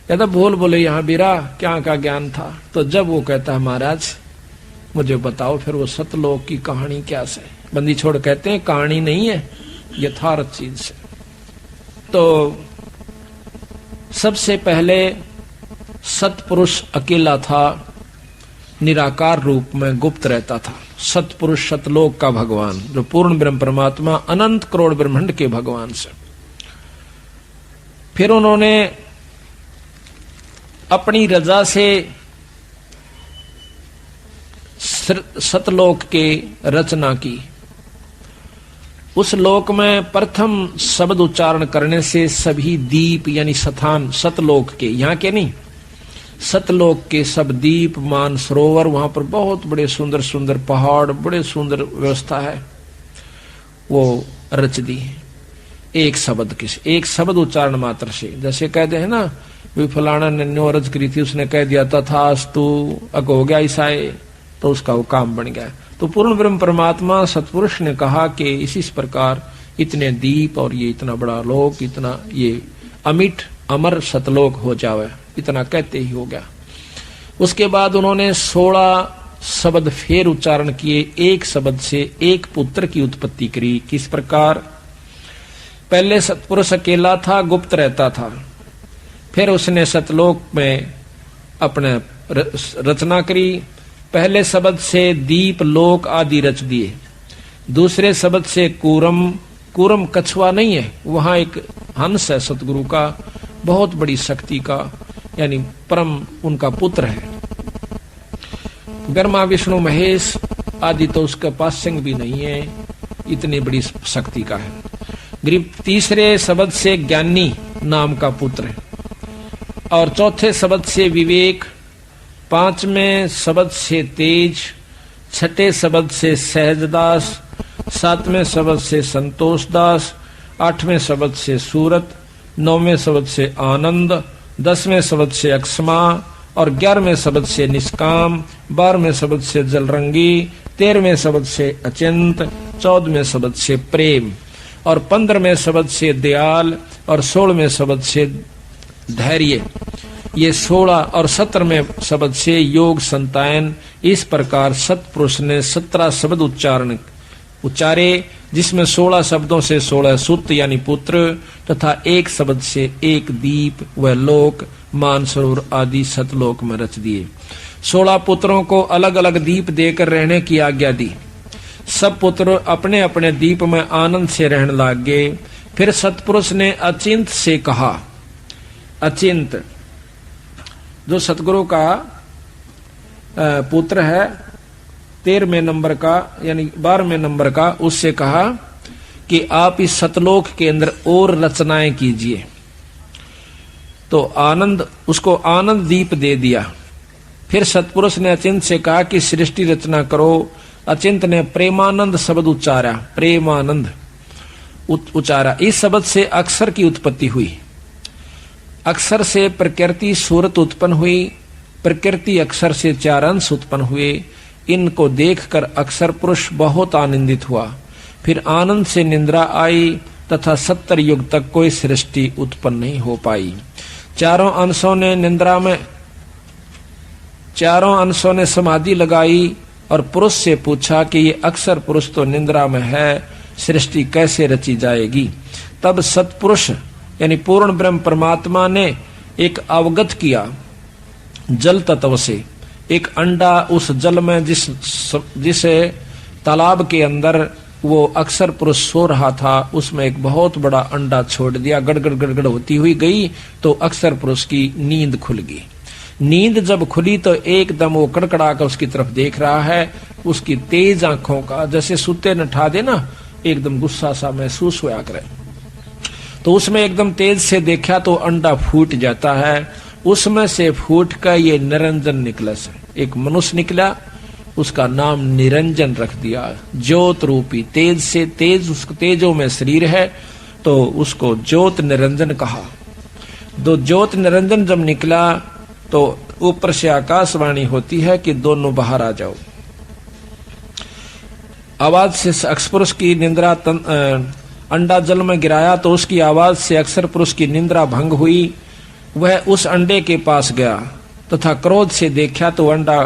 या तो बोल बोले यहाँ बीरा क्या का ज्ञान था। तो जब वो कहता है महाराज मुझे बताओ फिर वो सतलोक की कहानी क्या से, बंदी छोड़ कहते हैं कहानी नहीं है यथार्थ चीज से। तो सबसे पहले सतपुरुष अकेला था, निराकार रूप में गुप्त रहता था। सतपुरुष सतलोक का भगवान जो पूर्ण ब्रह्म परमात्मा अनंत करोड़ ब्रह्मांड के भगवान से। फिर उन्होंने अपनी रजा से सतलोक के रचना की। उस लोक में प्रथम शब्द उच्चारण करने से सभी दीप यानी स्थान सतलोक के, यहाँ के नहीं, सतलोक के सब दीप मान सरोवर, वहां पर बहुत बड़े सुंदर सुंदर पहाड़, बड़े सुंदर व्यवस्था है, वो रच दी एक शब्द के, एक शब्द उच्चारण मात्र से। जैसे कहते हैं ना वे फलाना ने न्यो रच करी थी, उसने कह दिया तथास्तु अग हो गया ईसाए, तो उसका वो काम बन गया। तो पूर्ण ब्रह्म परमात्मा सतपुरुष ने कहा कि इसी प्रकार इतने दीप और ये इतना बड़ा लोक, इतना ये अमिट अमर सतलोक हो जावे, इतना कहते ही हो गया। उसके बाद उन्होंने 16 शब्द फिर उच्चारण किए, एक शब्द से एक पुत्र की उत्पत्ति करी। किस प्रकार? पहले सतपुरुष अकेला था, गुप्त रहता था, फिर उसने सतलोक में अपने रचना करी। पहले शब्द से दीप लोक आदि रच दिए, दूसरे शब्द से कूरम, कूरम कछुआ नहीं है, वहां एक हंस है सतगुरु का, बहुत बड़ी शक्ति का, यानी परम उनका पुत्र है। ब्रह्मा विष्णु महेश आदि तो उसके पास सिंह भी नहीं है, इतनी बड़ी शक्ति का है। तीसरे शब्द से ज्ञानी नाम का पुत्र है, और चौथे शब्द से विवेक, पांचवें शब्द से तेज, छठे शब्द से सहजदास, सातवें शब्द से संतोषदास, आठवें शब्द से सूरत, नौवें शब्द से आनंद, 10वें शब्द से अक्षमा, और 11वें शब्द से निष्काम, 12वें शब्द से जलरंगी, 13वें शब्द से अचिंत, 14वें शब्द से प्रेम, और 15वें शब्द से दयाल, और 16वें शब्द से धैर्य। ये 16 और 17वें शब्द से योग संतायन। इस प्रकार सतपुरुष ने 17 शब्द उच्चारे, जिसमें 16 शब्दों से 16 सुत यानी पुत्र, तथा एक शब्द से एक दीप व लोक मानसरोवर आदि सतलोक में रच दिए। 16 पुत्रों को अलग अलग दीप देकर रहने की आज्ञा दी। सब पुत्र अपने अपने दीप में आनंद से रहने लग गए। फिर सतपुरुष ने अचिंत से कहा, अचिंत जो सतगुरु का पुत्र है 13वें नंबर का यानी 12वें नंबर का, उससे कहा कि आप इस सतलोक के अंदर और रचनाएं कीजिए। तो आनंद, उसको आनंद दीप दे दिया। फिर सतपुरुष ने अचिंत से कहा कि सृष्टि रचना करो। अचिंत ने प्रेमानंद शब्द उच्चारा, प्रेमानंद उच्चारा। इस शब्द से अक्षर की उत्पत्ति हुई। अक्षर से प्रकृति सूरत उत्पन्न हुई, प्रकृति अक्षर से 4 अंश उत्पन्न हुए। इनको देखकर अक्षर पुरुष बहुत आनंदित हुआ। फिर आनंद से निद्रा आई तथा 70 युग तक कोई सृष्टि उत्पन्न नहीं हो पाई। चारों अंशों ने समाधि लगाई और पुरुष से पूछा कि ये अक्षर पुरुष तो निद्रा में है, सृष्टि कैसे रची जाएगी। तब सतपुरुष यानी पूर्ण ब्रह्म परमात्मा ने एक अवगत किया जल तत्व से। एक अंडा उस जल में जिस तालाब के अंदर वो अक्षर पुरुष सो रहा था, उसमें एक बहुत बड़ा अंडा छोड़ दिया। गड़गड़ गड़गड़ होती हुई गई तो अक्षर पुरुष की नींद खुल गई। नींद जब खुली तो एकदम वो कड़कड़ा कर उसकी तरफ देख रहा है। उसकी तेज आंखों का जैसे सुते न ठा दे ना, एकदम गुस्सा सा महसूस होया करे। तो उसमें एकदम तेज से देखा तो अंडा फूट जाता है, उसमें से फूट कर ये निरंजन निकला से एक मनुष्य निकला, उसका नाम निरंजन रख दिया। ज्योत रूपी तेज से, तेज उसको तेजों में शरीर है तो उसको ज्योत निरंजन कहा। दो ज्योत निरंजन जब निकला तो ऊपर से आकाशवाणी होती है कि दोनों बाहर आ जाओ। आवाज से अक्सर पुरुष की निंद्रा अंडा जल में गिराया तो उसकी आवाज से अक्सर पुरुष की निंद्रा भंग हुई। वह उस अंडे के पास गया तथा क्रोध से देखा तो अंडा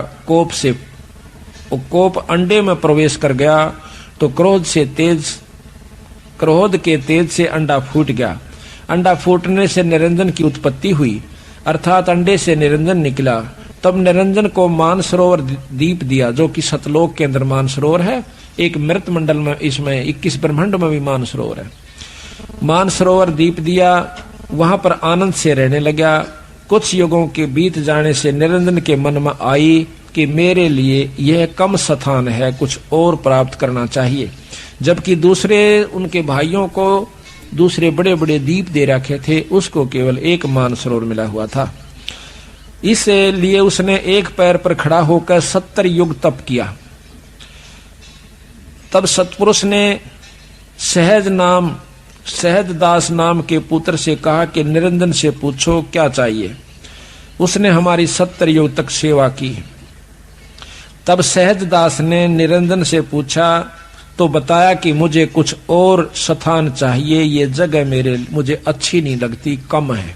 कोप अंडे में प्रवेश कर गया तो क्रोध के तेज से अंडा फूट गया। अंडा फूटने से निरंजन की उत्पत्ति हुई, अर्थात अंडे से निरंजन निकला। तब निरंजन को मानसरोवर दीप दिया, जो कि सतलोक के अंदर मानसरोवर है। एक मृत मंडल में, इसमें 21 ब्रह्मांड में भी मानसरोवर है। मानसरोवर दीप दिया, वहां पर आनंद से रहने लगा। कुछ युगों के बीत जाने से निरंजन के मन में आई कि मेरे लिए यह कम स्थान है, कुछ और प्राप्त करना चाहिए। जबकि दूसरे उनके भाइयों को दूसरे बड़े बड़े दीप दे रखे थे, उसको केवल एक मानसरोवर मिला हुआ था। इसलिए उसने एक पैर पर खड़ा होकर 70 युग तप किया। तब सतपुरुष ने सहजदास नाम के पुत्र से कहा कि निरंजन से पूछो क्या चाहिए। उसने हमारी 70 युग तक सेवा की। तब सहजदास ने निरंजन से पूछा तो बताया कि मुझे कुछ और स्थान चाहिए, ये जगह मुझे अच्छी नहीं लगती, कम है।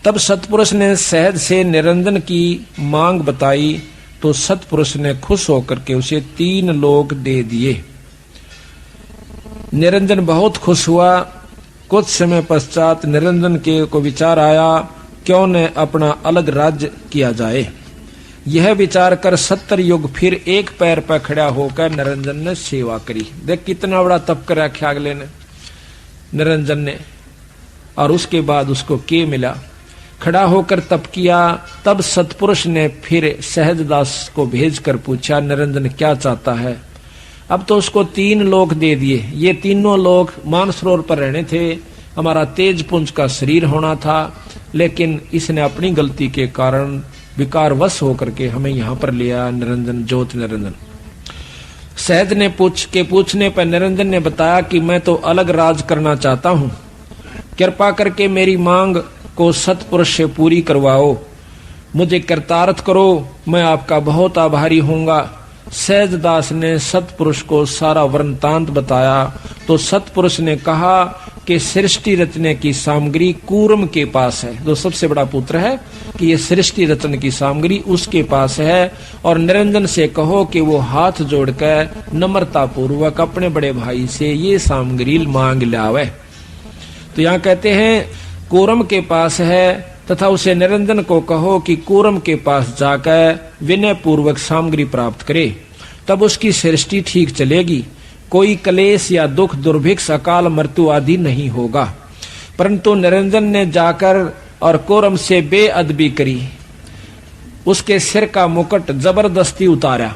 तब सतपुरुष ने सहज से निरंजन की मांग बताई तो सतपुरुष ने खुश होकर के उसे 3 लोक दे दिए। निरंजन बहुत खुश हुआ। कुछ समय पश्चात निरंजन को विचार आया क्यों न अपना अलग राज्य किया जाए। यह विचार कर 70 युग फिर एक पैर पर खड़ा होकर निरंजन ने सेवा करी। देख कितना बड़ा तप कर रखा अगले ने, निरंजन ने। और उसके बाद उसको क्या मिला, खड़ा होकर तप किया। तब सतपुरुष ने फिर सहजदास को भेजकर पूछा निरंजन क्या चाहता है। अब तो उसको 3 लोक दे दिए। ये तीनों लोक मानसरोवर पर रहने थे, हमारा तेज पुंज का शरीर होना था, लेकिन इसने अपनी गलती के कारण विकारवश होकर के हमें यहाँ पर लिया। निरंजन, ज्योत निरंजन। सहज ने पूछने पर निरंजन ने बताया कि मैं तो अलग राज करना चाहता हूँ, कृपा करके मेरी मांग को सतपुरुष से पूरी करवाओ, मुझे कृतार्थ करो, मैं आपका बहुत आभारी होऊंगा। सहजदास ने सतपुरुष को सारा वृत्तांत बताया तो सतपुरुष ने कहा कि सृष्टि रचने की सामग्री कूर्म के पास है, जो सबसे बड़ा पुत्र है, कि ये सृष्टि रचने की सामग्री उसके पास है। और निरंजन से कहो कि वो हाथ जोड़कर नम्रता पूर्वक अपने बड़े भाई से ये सामग्री मांग लावे। तो यहाँ कहते हैं कूर्म के पास है, तथा उसे निरंजन को कहो कि कूर्म के पास जाकर विनय पूर्वक सामग्री प्राप्त करे, तब उसकी सृष्टि ठीक चलेगी, कोई क्लेश या दुख दुर्भिक्ष अकाल मृत्यु आदि नहीं होगा। परंतु निरंजन ने जाकर और कूर्म से बेअदबी करी, उसके सिर का मुकुट जबरदस्ती उतारा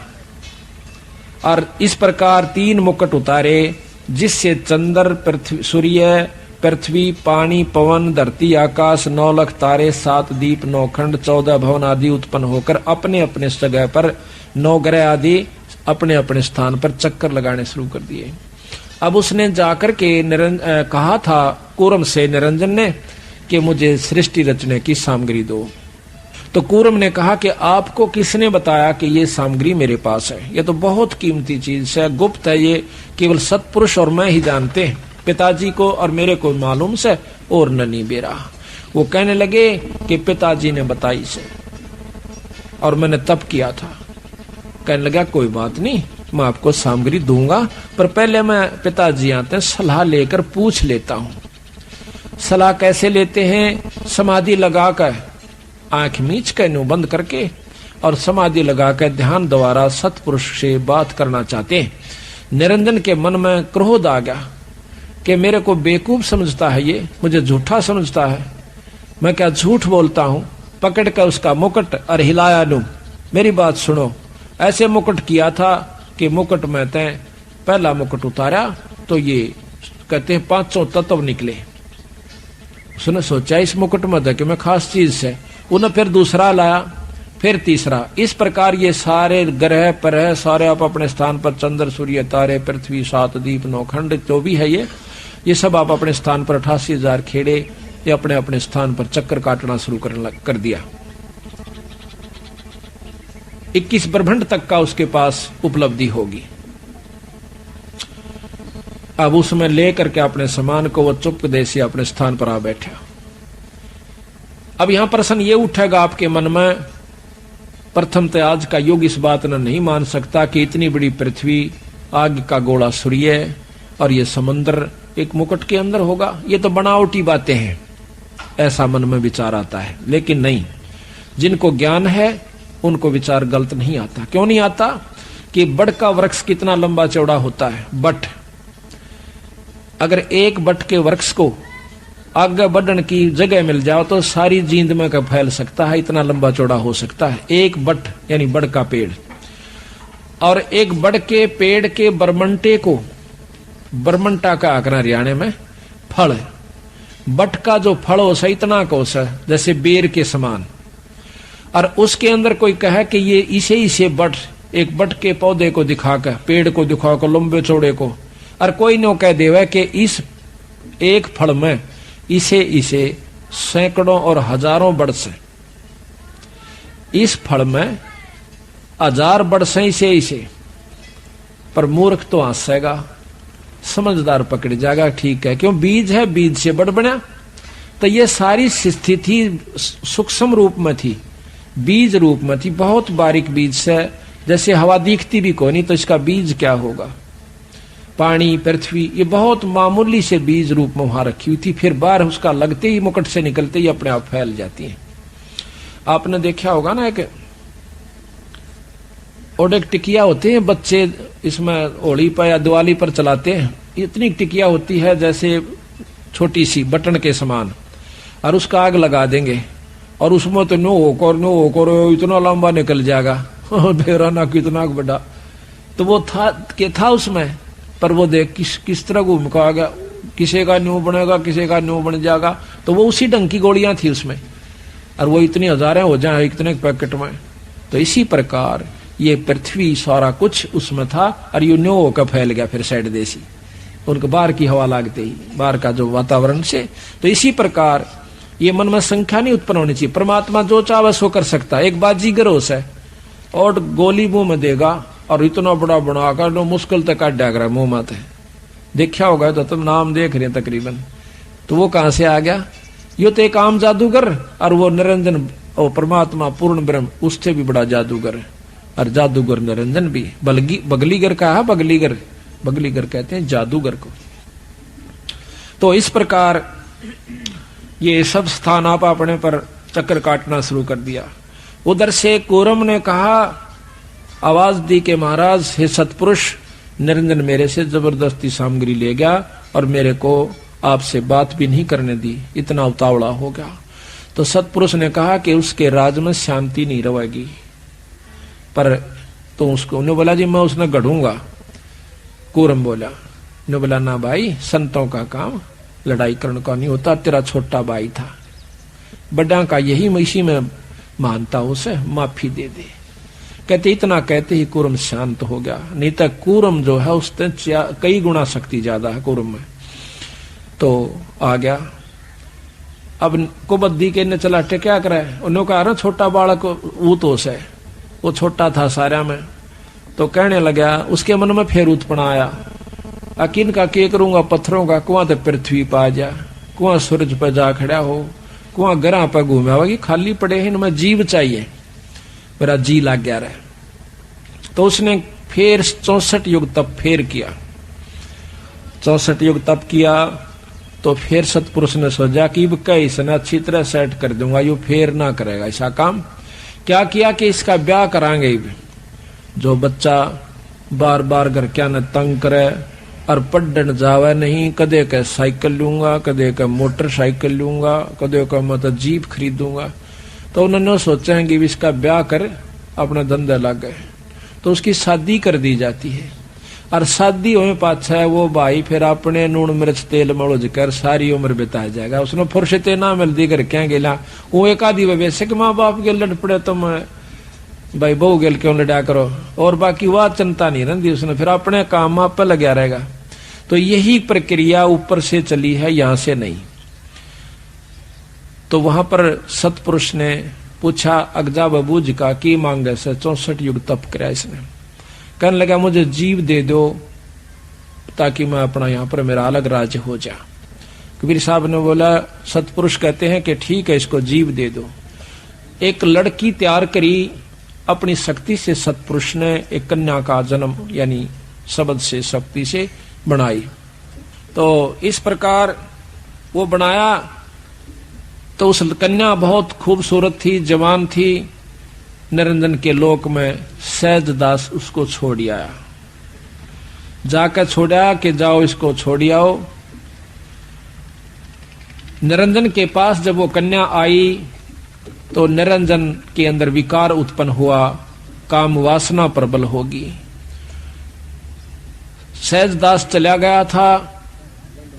और इस प्रकार 3 मुकुट उतारे, जिससे चंद्र, पृथ्वी, सूर्य, पृथ्वी, पानी, पवन, धरती, आकाश, 9 लाख तारे, 7 दीप, 9 खंड, 14 भवन आदि उत्पन्न होकर अपने अपने जगह पर 9 ग्रह आदि अपने अपने स्थान पर चक्कर लगाने शुरू कर दिए। अब उसने जाकर के कहा था कूर्म से निरंजन ने कि मुझे सृष्टि रचने की सामग्री दो। तो कूर्म ने कहा कि आपको किसने बताया कि ये सामग्री मेरे पास है, ये तो बहुत कीमती चीज है, गुप्त है, ये केवल सतपुरुष और मैं ही जानते हैं, पिताजी को और मेरे को मालूम से और ननी बेरा। वो कहने लगे कि पिताजी ने बताई से और मैंने तप किया था। कहने लगा कोई बात नहीं, मैं आपको सामग्री दूंगा, पर पहले मैं पिताजी आते हैं सलाह लेकर पूछ लेता हूँ। सलाह कैसे लेते हैं? समाधि लगाकर, आंख मीच कर नो बंद करके और समाधि लगाकर ध्यान द्वारा सतपुरुष से बात करना चाहते हैं। निरंजन के मन में क्रोध आ गया कि मेरे को बेवकूफ समझता है, ये मुझे झूठा समझता है, मैं क्या झूठ बोलता हूँ। पकड़ कर उसका मुकुट और हिलाया लूं, मेरी बात सुनो। ऐसे मुकुट किया था कि मुकुट में तय पहला मुकुट उतारा तो ये कहते हैं 500 तत्व निकले। उसने सोचा इस मुकुट में कि मैं खास चीज से, उन्हें फिर दूसरा लाया, फिर तीसरा। इस प्रकार ये सारे ग्रह परह सारे आप अपने स्थान पर, चंद्र सूर्य तारे पृथ्वी 7 दीप 9 खंड जो भी है ये सब आप अपने स्थान पर 88,000 खेड़े ये अपने अपने स्थान पर चक्कर काटना शुरू कर दिया। 21 ब्रह्मांड तक का उसके पास उपलब्धि होगी। अब उसमें लेकर के अपने सामान को वो चुपके से अपने स्थान पर आ बैठा। अब यहां प्रश्न ये उठेगा आपके मन में, प्रथम तो आज का युग इस बात ने नहीं मान सकता कि इतनी बड़ी पृथ्वी, आग का गोला सूर्य और ये समुद्र एक मुकुट के अंदर होगा, ये तो बनावटी बातें हैं, ऐसा मन में विचार आता है। लेकिन नहीं, जिनको ज्ञान है उनको विचार गलत नहीं आता। क्यों नहीं आता? कि बट का वृक्ष कितना लंबा चौड़ा होता है, बट अगर एक बट के वृक्ष को आगे बढ़ने की जगह मिल जाओ तो सारी जींद में का फैल सकता है, इतना लंबा चौड़ा हो सकता है एक बट, यानी बड़ का पेड़। और एक बड़ के पेड़ के बरमंटे को, बरमंटा का आकरा हरियाणे में फल है, बट का जो फल हो सा इतना कोस है जैसे बेर के समान। और उसके अंदर कोई कहे कि ये इसे बट, एक बट के पौधे को दिखाकर, पेड़ को दिखाकर लंबे चौड़े को, और कोई न कह देवे कि इस एक फल में इसे सैकड़ों और हजारों बरस, इस फल में 1000 बरस इसे। पर मूर्ख तो हंसेगा, समझदार पकड़ जाएगा, ठीक है, क्यों बीज है, बीज से बड़ बना। तो ये सारी स्थिति सूक्ष्म रूप में थी, बीज रूप में थी, बहुत बारीक बीज से, जैसे हवा दिखती भी कोई नहीं तो इसका बीज क्या होगा। पानी, पृथ्वी, ये बहुत मामूली से बीज रूप में वहां रखी हुई थी, फिर बाहर उसका लगते ही, मुकुट से निकलते ही अपने आप फैल जाती है। आपने देखा होगा ना, एक ओडेक टिकिया होती है, बच्चे इसमें होली पर या दिवाली पर चलाते हैं, इतनी टिकिया होती है जैसे छोटी सी बटन के समान, और उसका आग लगा देंगे और उसमें तो नो होकर इतना लंबा निकल जाएगा, बेराना कितना बड़ा। तो वो था उसमें, पर वो देख किस तरह घूम का आ गया, किसी का न्यू बनेगा, किसी का न्यू बन जाएगा। तो वो उसी ढंग की गोलियां थी उसमें, और वो इतनी हजारें हो जाए इतने पैकेट में। तो इसी प्रकार ये पृथ्वी सारा कुछ उसमें था, और यू न्यू होकर फैल गया फिर साइड देसी, उनके बाहर की हवा लागते ही, बाहर का जो वातावरण से। तो इसी प्रकार ये मन में संख्या नहीं उत्पन्न होनी चाहिए। परमात्मा जो चाहे सो कर सकता है। एक बाजीगर हो से और गोली मुंह में देगा और इतना बड़ा बनाकर नो मुश्किल तक काट डाग मुंह में थे, देखा होगा तो तुम नाम देख रहे तकरीबन। तो वो कहां से आ गया? यो तो एक आम जादूगर, और वो निरंजन और परमात्मा पूर्ण ब्रह्म उससे भी बड़ा जादूगर है। और जादूगर निरंजन भी, बगलीगर कहा, बगलीगर कहते हैं जादूगर को। तो इस प्रकार ये सब स्थान आप अपने पर चक्कर काटना शुरू कर दिया। उधर से कूरम ने कहा, आवाज दी के महाराज हे सतपुरुष, निरंजन मेरे से जबरदस्ती सामग्री ले गया और मेरे को आपसे बात भी नहीं करने दी, इतना उतावला हो गया। तो सतपुरुष ने कहा कि उसके राज में शांति नहीं रहेगी। पर तो उसको ने बोला जी मैं उसने गढ़ूंगा। कूरम बोला, ने बोला ना भाई, संतों का काम लड़ाई करने का नहीं होता, तेरा छोटा भाई था, बड़ा का यही इसी में मानता, उसे माफी दे दे। कहते इतना कहते ही कूरम शांत हो गया। नहीं तो कूरम जो है उससे कई गुना शक्ति ज्यादा है कूरम में। तो आ गया। अब कुबद्दी के ने चला क्या करे, उन्होंने कहा ना छोटा बालक वो तो से, वो छोटा था सारा में। तो कहने लगा, उसके मन में फिर उत्पन्न आया, अकिन का के करूंगा पत्थरों का, कुआं तो पृथ्वी पा जा, कुआं सूरज पर जा खड़ा हो, कुआं गरा पर घूमे होगी, खाली पड़े हैं, इनमें जीव चाहिए, मेरा जी लग गया रहे। तो उसने फिर 64 युग तप फेर किया। 64 युग तप किया तो फिर सतपुरुष ने सोचा कि कई से अच्छी तरह सेट कर दूंगा, यू फेर ना करेगा ऐसा काम। क्या किया कि इसका ब्याह करांगे। जो बच्चा बार बार घर क्या न तंग करे और पढ़ने जावे नहीं, कदे का साइकिल लूंगा, कदे का मोटरसाइकिल लूंगा, कदे का मतलब जीप खरीदूंगा। तो उन्होंने सोचा कि इसका ब्याह कर अपना धंधा लग गए। तो उसकी शादी कर दी जाती है और शादी होने पाछा है वो भाई फिर अपने नून मिर्च तेल मड़ोज कर सारी उम्र बिता जाएगा। उसने फुर्सते ना मिलती कर क्या गेला वो एक आदि वैसे कि माँ बाप के लड़ पड़े तुम भाई बहू गेल क्यों लड़ा करो, और बाकी वह चिंता नहीं रहती उसने, फिर अपने काम आप पर लगा रहेगा। तो यही प्रक्रिया ऊपर से चली है, यहां से नहीं। तो वहां पर सतपुरुष ने पूछा अगजा बबू जी का की मांगे से 64 युग तप कराया इसने। कहने लगा मुझे जीव दे दो ताकि मैं अपना यहां पर मेरा अलग राज्य हो जा। कबीर साहब ने बोला, सतपुरुष कहते हैं कि ठीक है इसको जीव दे दो। एक लड़की तैयार करी अपनी शक्ति से, सतपुरुष ने एक कन्या का जन्म यानी शब्द से शक्ति से बनाई। तो इस प्रकार वो बनाया तो उस कन्या बहुत खूबसूरत थी, जवान थी। निरंजन के लोक में सहजदास उसको छोड़ आया, जाकर छोड़ा कि जाओ इसको छोड़ आओ। निरंजन के पास जब वो कन्या आई तो निरंजन के अंदर विकार उत्पन्न हुआ, काम वासना प्रबल होगी। सहजदास चला गया था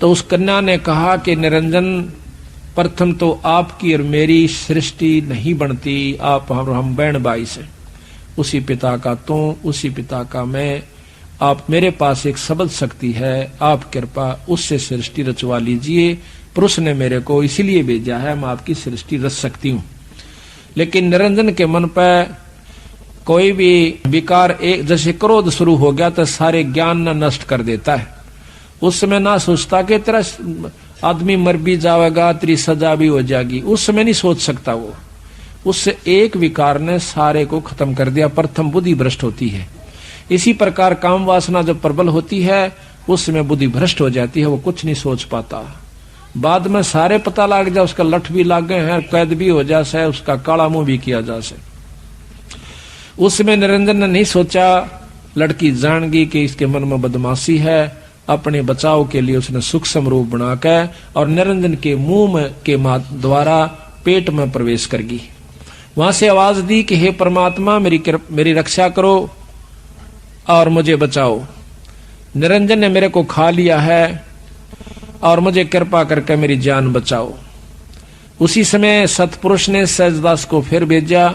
तो उस कन्या ने कहा कि निरंजन प्रथम तो आपकी और मेरी सृष्टि नहीं बनती, आप हम बहन भाई से, उसी पिता का तू उसी पिता का मैं, आप मेरे पास एक शब्द शक्ति है, आप कृपा उससे सृष्टि रचवा लीजिए। पुरुष ने मेरे को इसीलिए भेजा है, मैं आपकी सृष्टि रच सकती हूँ। लेकिन निरंजन के मन पर कोई भी विकार एक जैसे क्रोध शुरू हो गया तो सारे ज्ञान न नष्ट कर देता है। उस समय ना सोचता कि तेरा आदमी मर भी जाएगा, तेरी सजा भी हो जाएगी, उस समय नहीं सोच सकता वो। उससे एक विकार ने सारे को खत्म कर दिया। प्रथम बुद्धि भ्रष्ट होती है। इसी प्रकार काम वासना जब प्रबल होती है उस समय बुद्धि भ्रष्ट हो जाती है, वो कुछ नहीं सोच पाता। बाद में सारे पता लग जाए, उसका लठ भी लाग गए हैं, कैद भी हो जाए, उसका काला मुंह भी किया जा सके। उस समय निरंजन ने नहीं सोचा, लड़की जान गई कि इसके मन में बदमाशी है। अपने बचाव के लिए उसने सूक्ष्म रूप बनाकर और निरंजन के मुंह में के द्वारा पेट में प्रवेश कर गई। वहां से आवाज दी कि हे परमात्मा मेरी रक्षा करो और मुझे बचाओ। निरंजन ने मेरे को खा लिया है और मुझे कृपा करके मेरी जान बचाओ। उसी समय सतपुरुष ने सहजदास को फिर भेजा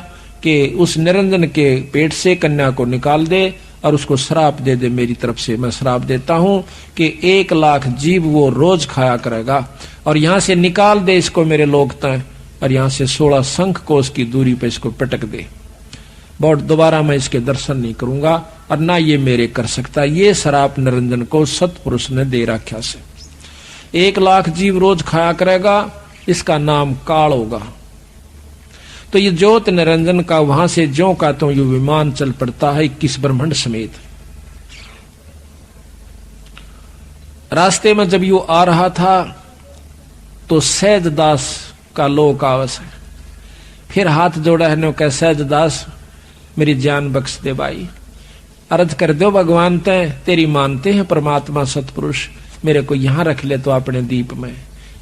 कि उस निरंजन के पेट से कन्या को निकाल दे और उसको श्राप दे दे। मेरी तरफ से मैं श्राप देता हूं कि 1 लाख जीव वो रोज खाया करेगा, और यहां से निकाल दे इसको मेरे लोक तय, और यहां से 16 शंख कोस की दूरी पे इसको पटक दे। बहुत दोबारा मैं इसके दर्शन नहीं करूंगा और ना ये मेरे कर सकता। ये श्राप निरंजन को सतपुरुष ने दे रखा से 1 लाख जीव रोज खाया करेगा, इसका नाम काल होगा। तो ये ज्योत निरंजन का वहां से ज्यों का तो यू विमान चल पड़ता है 21 ब्रह्मांड समेत। रास्ते में जब यू आ रहा था तो सहजदास का लोक आवस है। फिर हाथ जोड़ा है नो कह, सहजदास मेरी जान बख्श दे भाई, अर्ज कर दो भगवान ते तेरी मानते हैं परमात्मा सतपुरुष, मेरे को यहां रख ले तो अपने दीप में।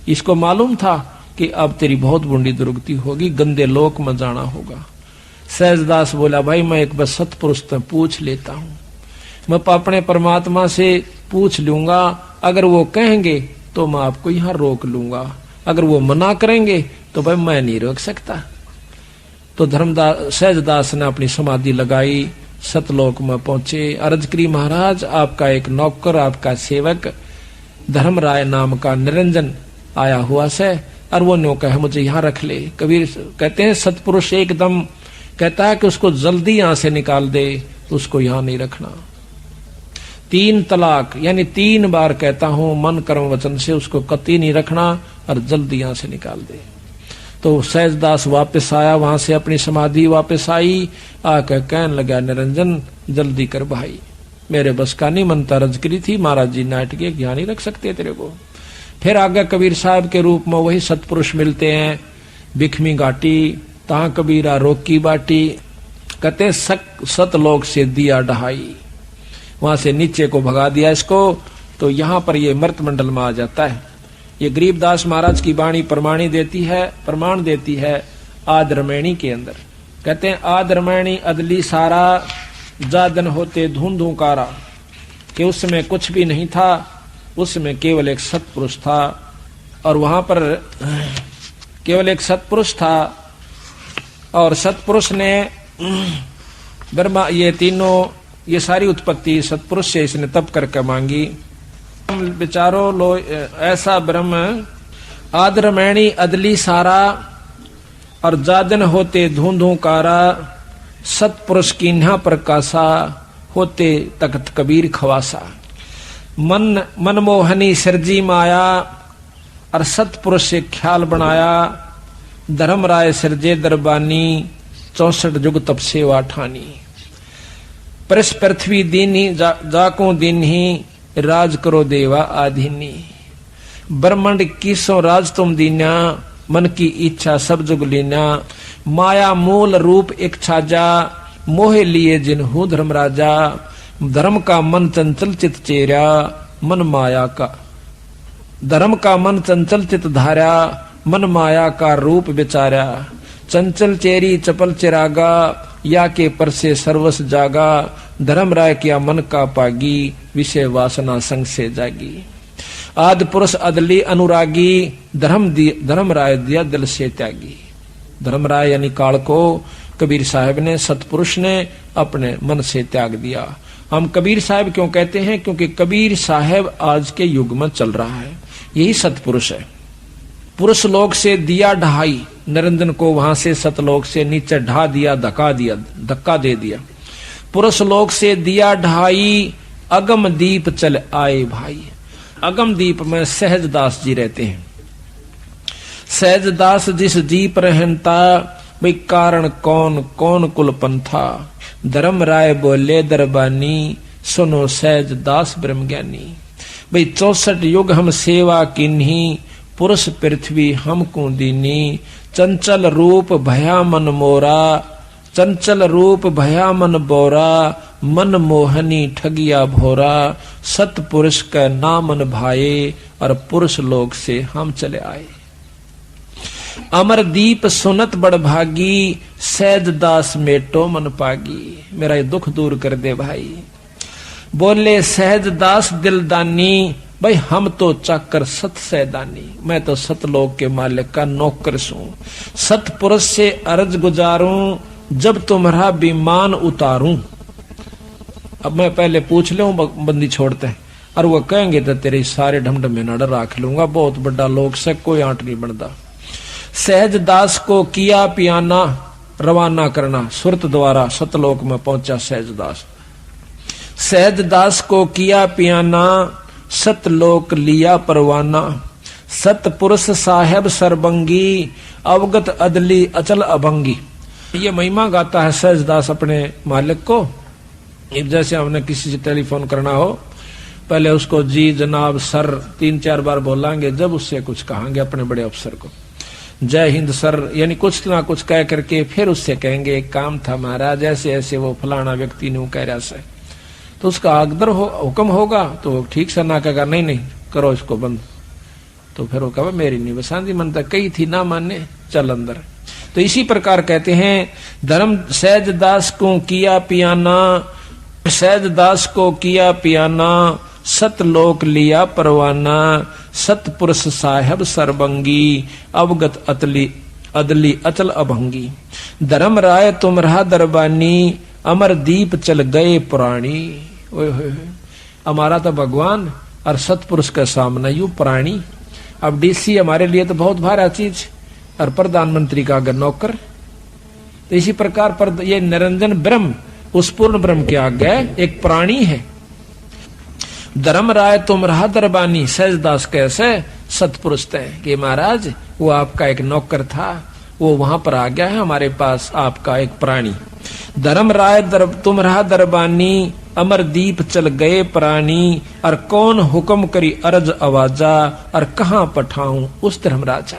इसको मालूम था कि अब तेरी बहुत बूंदी दुर्गति होगी, गंदे लोक में जाना होगा। सहजदास बोला, भाई मैं एक बार सतपुरुष से पूछ लेता हूं, मैं अपने परमात्मा से पूछ लूंगा, अगर वो कहेंगे तो मैं आपको यहां रोक लूंगा, अगर वो मना करेंगे तो भाई मैं नहीं रोक सकता। तो सहजदास ने अपनी समाधि लगाई, सतलोक में पहुंचे। अर्ज करी, महाराज आपका एक नौकर, आपका सेवक धर्मराय नाम का निरंजन आया हुआ से, और वो न्यों कहे मुझे यहां रख ले। कबीर कहते हैं सतपुरुष एकदम कहता है कि उसको जल्दी यहां से निकाल दे, तो उसको यहां नहीं रखना। 3 तलाक यानी 3 बार कहता हूं मन कर्म वचन से उसको कतई नहीं रखना और जल्दी यहां से निकाल दे। तो सहजदास वापस आया, वहां से अपनी समाधि वापस आई, आकर कहने लगा, निरंजन जल्दी कर भाई, मेरे बस का नहीं मनता। रज करी थी महाराज जी नाट के, यहाँ नहीं रख सकते तेरे को। फिर आगे कबीर साहब के रूप में वही सतपुरुष मिलते हैं, बिखमी घाटी, ता कबीरा रोकी बाटी। कहते सतलोक से दिया डहाई, वहां से नीचे को भगा दिया इसको, तो यहां पर ये मृत मंडल में आ जाता है। ये गरीबदास महाराज की वाणी प्रमाण देती है आद रमैणी के अंदर। कहते हैं आद रमैणी अदली सारा, जादन होते धूं धूं कारा, कि उसमें कुछ भी नहीं था, उसमें केवल एक सत्पुरुष था, और वहां पर केवल एक सत्पुरुष था, और सत्पुरुष ने ब्रह्मा, ये तीनों, ये सारी उत्पत्ति सत्पुरुष से इसने तप करके मांगी। विचारो लो ऐसा ब्रह्म आदरमैणी अदली सारा, और जादन होते धूंधू कारा, सत्पुरुष की न्हा प्रकाशा, होते तख्त कबीर खवासा। मन मनमोहनी सिरजी माया, और सत्पुरुष से ख्याल बनाया, धर्म राय सिरजे दरबानी, 64 युग तप सेवा ठानी। परस पृथ्वी दीनी जाको दिन ही, राज करो देवा आधीनी। ब्रह्मांड कीसों राज तुम दीना, मन की इच्छा सब जुग लीना। माया मूल रूप एक छाजा, मोहे लिए जिन्हू धर्म राजा। धर्म का मन चंचल चित चेरा, मन माया का धर्म का मन चंचल चित धारा, मन माया का रूप विचारा। चंचल चेरी चपल चिरागा, या के पर से सर्वस जागा। धर्म राय किया मन का पागी, विषय वासना संग से जागी। आदि पुरुष अदली अनुरागी, धर्म राय दिया दिल से त्यागी। धर्म राय यानी काल को कबीर साहब ने, सतपुरुष ने अपने मन से त्याग दिया। हम कबीर साहब क्यों कहते हैं? क्योंकि कबीर साहब आज के युग में चल रहा है, यही सतपुरुष है। पुरुष लोक से दिया ढहाई, निरंजन को वहां से सतलोक से नीचे ढा दिया, धक्का दे दिया। पुरुष लोक से दिया ढहाई, अगम दीप चल आए भाई। अगम दीप में सहजदास जी रहते हैं। सहजदास जिस दीप रहता, भाई कारण कौन कौन कुल पंथा। धर्म राय बोले दरबानी, सुनो सहजदास ब्रह्म ज्ञानी। भाई 64 युग हम सेवा किन्ही, पुरुष पृथ्वी हमको दीनी। चंचल रूप भया मन मोरा, चंचल रूप भया मन बोरा। मन मोहनी ठगिया भोरा, सतपुरुष का नामन भाए। और पुरुष लोग से हम चले आए। अमर दीप सुनत बड़ भागी, सहजदास मेटो मन पागी। मेरा ये दुख दूर कर दे भाई। बोले सहजदास दिलदानी, भाई हम तो चाकर सत सैदानी। मैं तो सतलोक के मालिक का नौकर हूं। सतपुरुष से अर्ज गुजारूं, जब तुम्हारा विमान उतारूं। अब मैं पहले पूछ लूं, बंदी छोड़ते हैं, और वो कहेंगे तो तेरे सारे ढमढमे नड़ राख लूंगा। बहुत बड़ा लोग से कोई आंट नहीं बनता। सहजदास को किया पियाना, रवाना करना। सुरत द्वारा सतलोक में पहुंचा सहजदास। सहजदास को किया पियाना, सतलोक लिया परवाना। सतपुरुष साहेब सरबंगी, अवगत अदली अचल अभंगी। ये महिमा गाता है सहजदास अपने मालिक को। जैसे हमने किसी से टेलीफोन करना हो, पहले उसको जी जनाब सर 3-4 बार बोलेंगे, जब उससे कुछ कहेंगे अपने बड़े अफसर को जय हिंद सर, यानी कुछ ना कुछ कह करके फिर उससे कहेंगे एक काम था महाराज, ऐसे ऐसे वो फलाना व्यक्ति ने कह रहा से, तो उसका अकदर हुक्म होगा तो ठीक से ना कहेगा नहीं नहीं करो इसको बंद, तो फिर वो कहा मेरी नहीं बसांदी मन तक कही थी ना माने चल अंदर। तो इसी प्रकार कहते हैं धर्म सहजदास को किया पियाना, सहजदास को किया पियाना, सतलोक लिया परवाना। सतपुरुष साहेब सरबंगी, अवगत अदली अचल अभंगी। धर्म राय तुम रहा दरबानी, अमर दीप चल गए पुराणी। हमारा तो भगवान और सतपुरुष के सामने यू प्राणी। अब डीसी हमारे लिए तो बहुत भारी चीज, और प्रधानमंत्री का अगर नौकर। तो इसी प्रकार पर ये निरंजन ब्रह्म उस पूर्ण ब्रह्म के आगे एक प्राणी है। धर्म राय तुम रहा दरबानी, सहजदास कैसे सतपुरुष थे कि महाराज वो आपका एक नौकर था, वो वहां पर आ गया है हमारे पास, आपका एक प्राणी। धर्म राय तुम रहा दरबानी, अमर दीप चल गए प्राणी। और कौन हुक्म करी अरज आवाजा, और कहाँ पठाऊं उस धर्मराजा।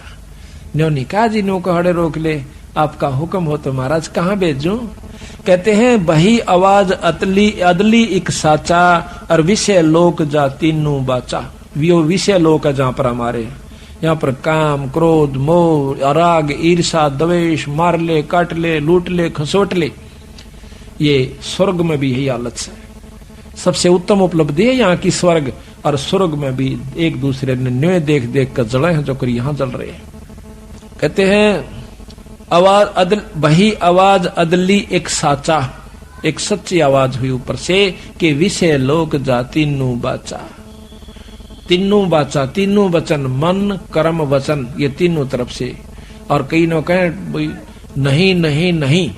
न्योनी कहा जी नो कहड़े रोक ले, आपका हुक्म हो तो महाराज कहाँ भेजूं। कहते हैं बही आवाज अदली एक साचा, और विषय लोक जा तीनों बाचा। वो विषय लोक है जहाँ पर हमारे यहाँ पर काम क्रोध मोह राग ईर्षा द्वेष मार ले काट ले लूट ले खसोट ले, ये स्वर्ग में भी यही हालत है। सबसे उत्तम उपलब्धि है यहाँ की स्वर्ग, और स्वर्ग में भी एक दूसरे ने न्योय देख देख कर जले हैं जो कर यहाँ जल रहे हैं। कहते हैं आवाज अदल वही आवाज अदली एक साचा, एक सच्ची आवाज हुई ऊपर से कि विषय लोक जा तीनों बाचा, तीनों बाचा, तीनों वचन मन कर्म वचन, ये तीनों तरफ से। और कई लोग कहें नहीं नहीं नहीं,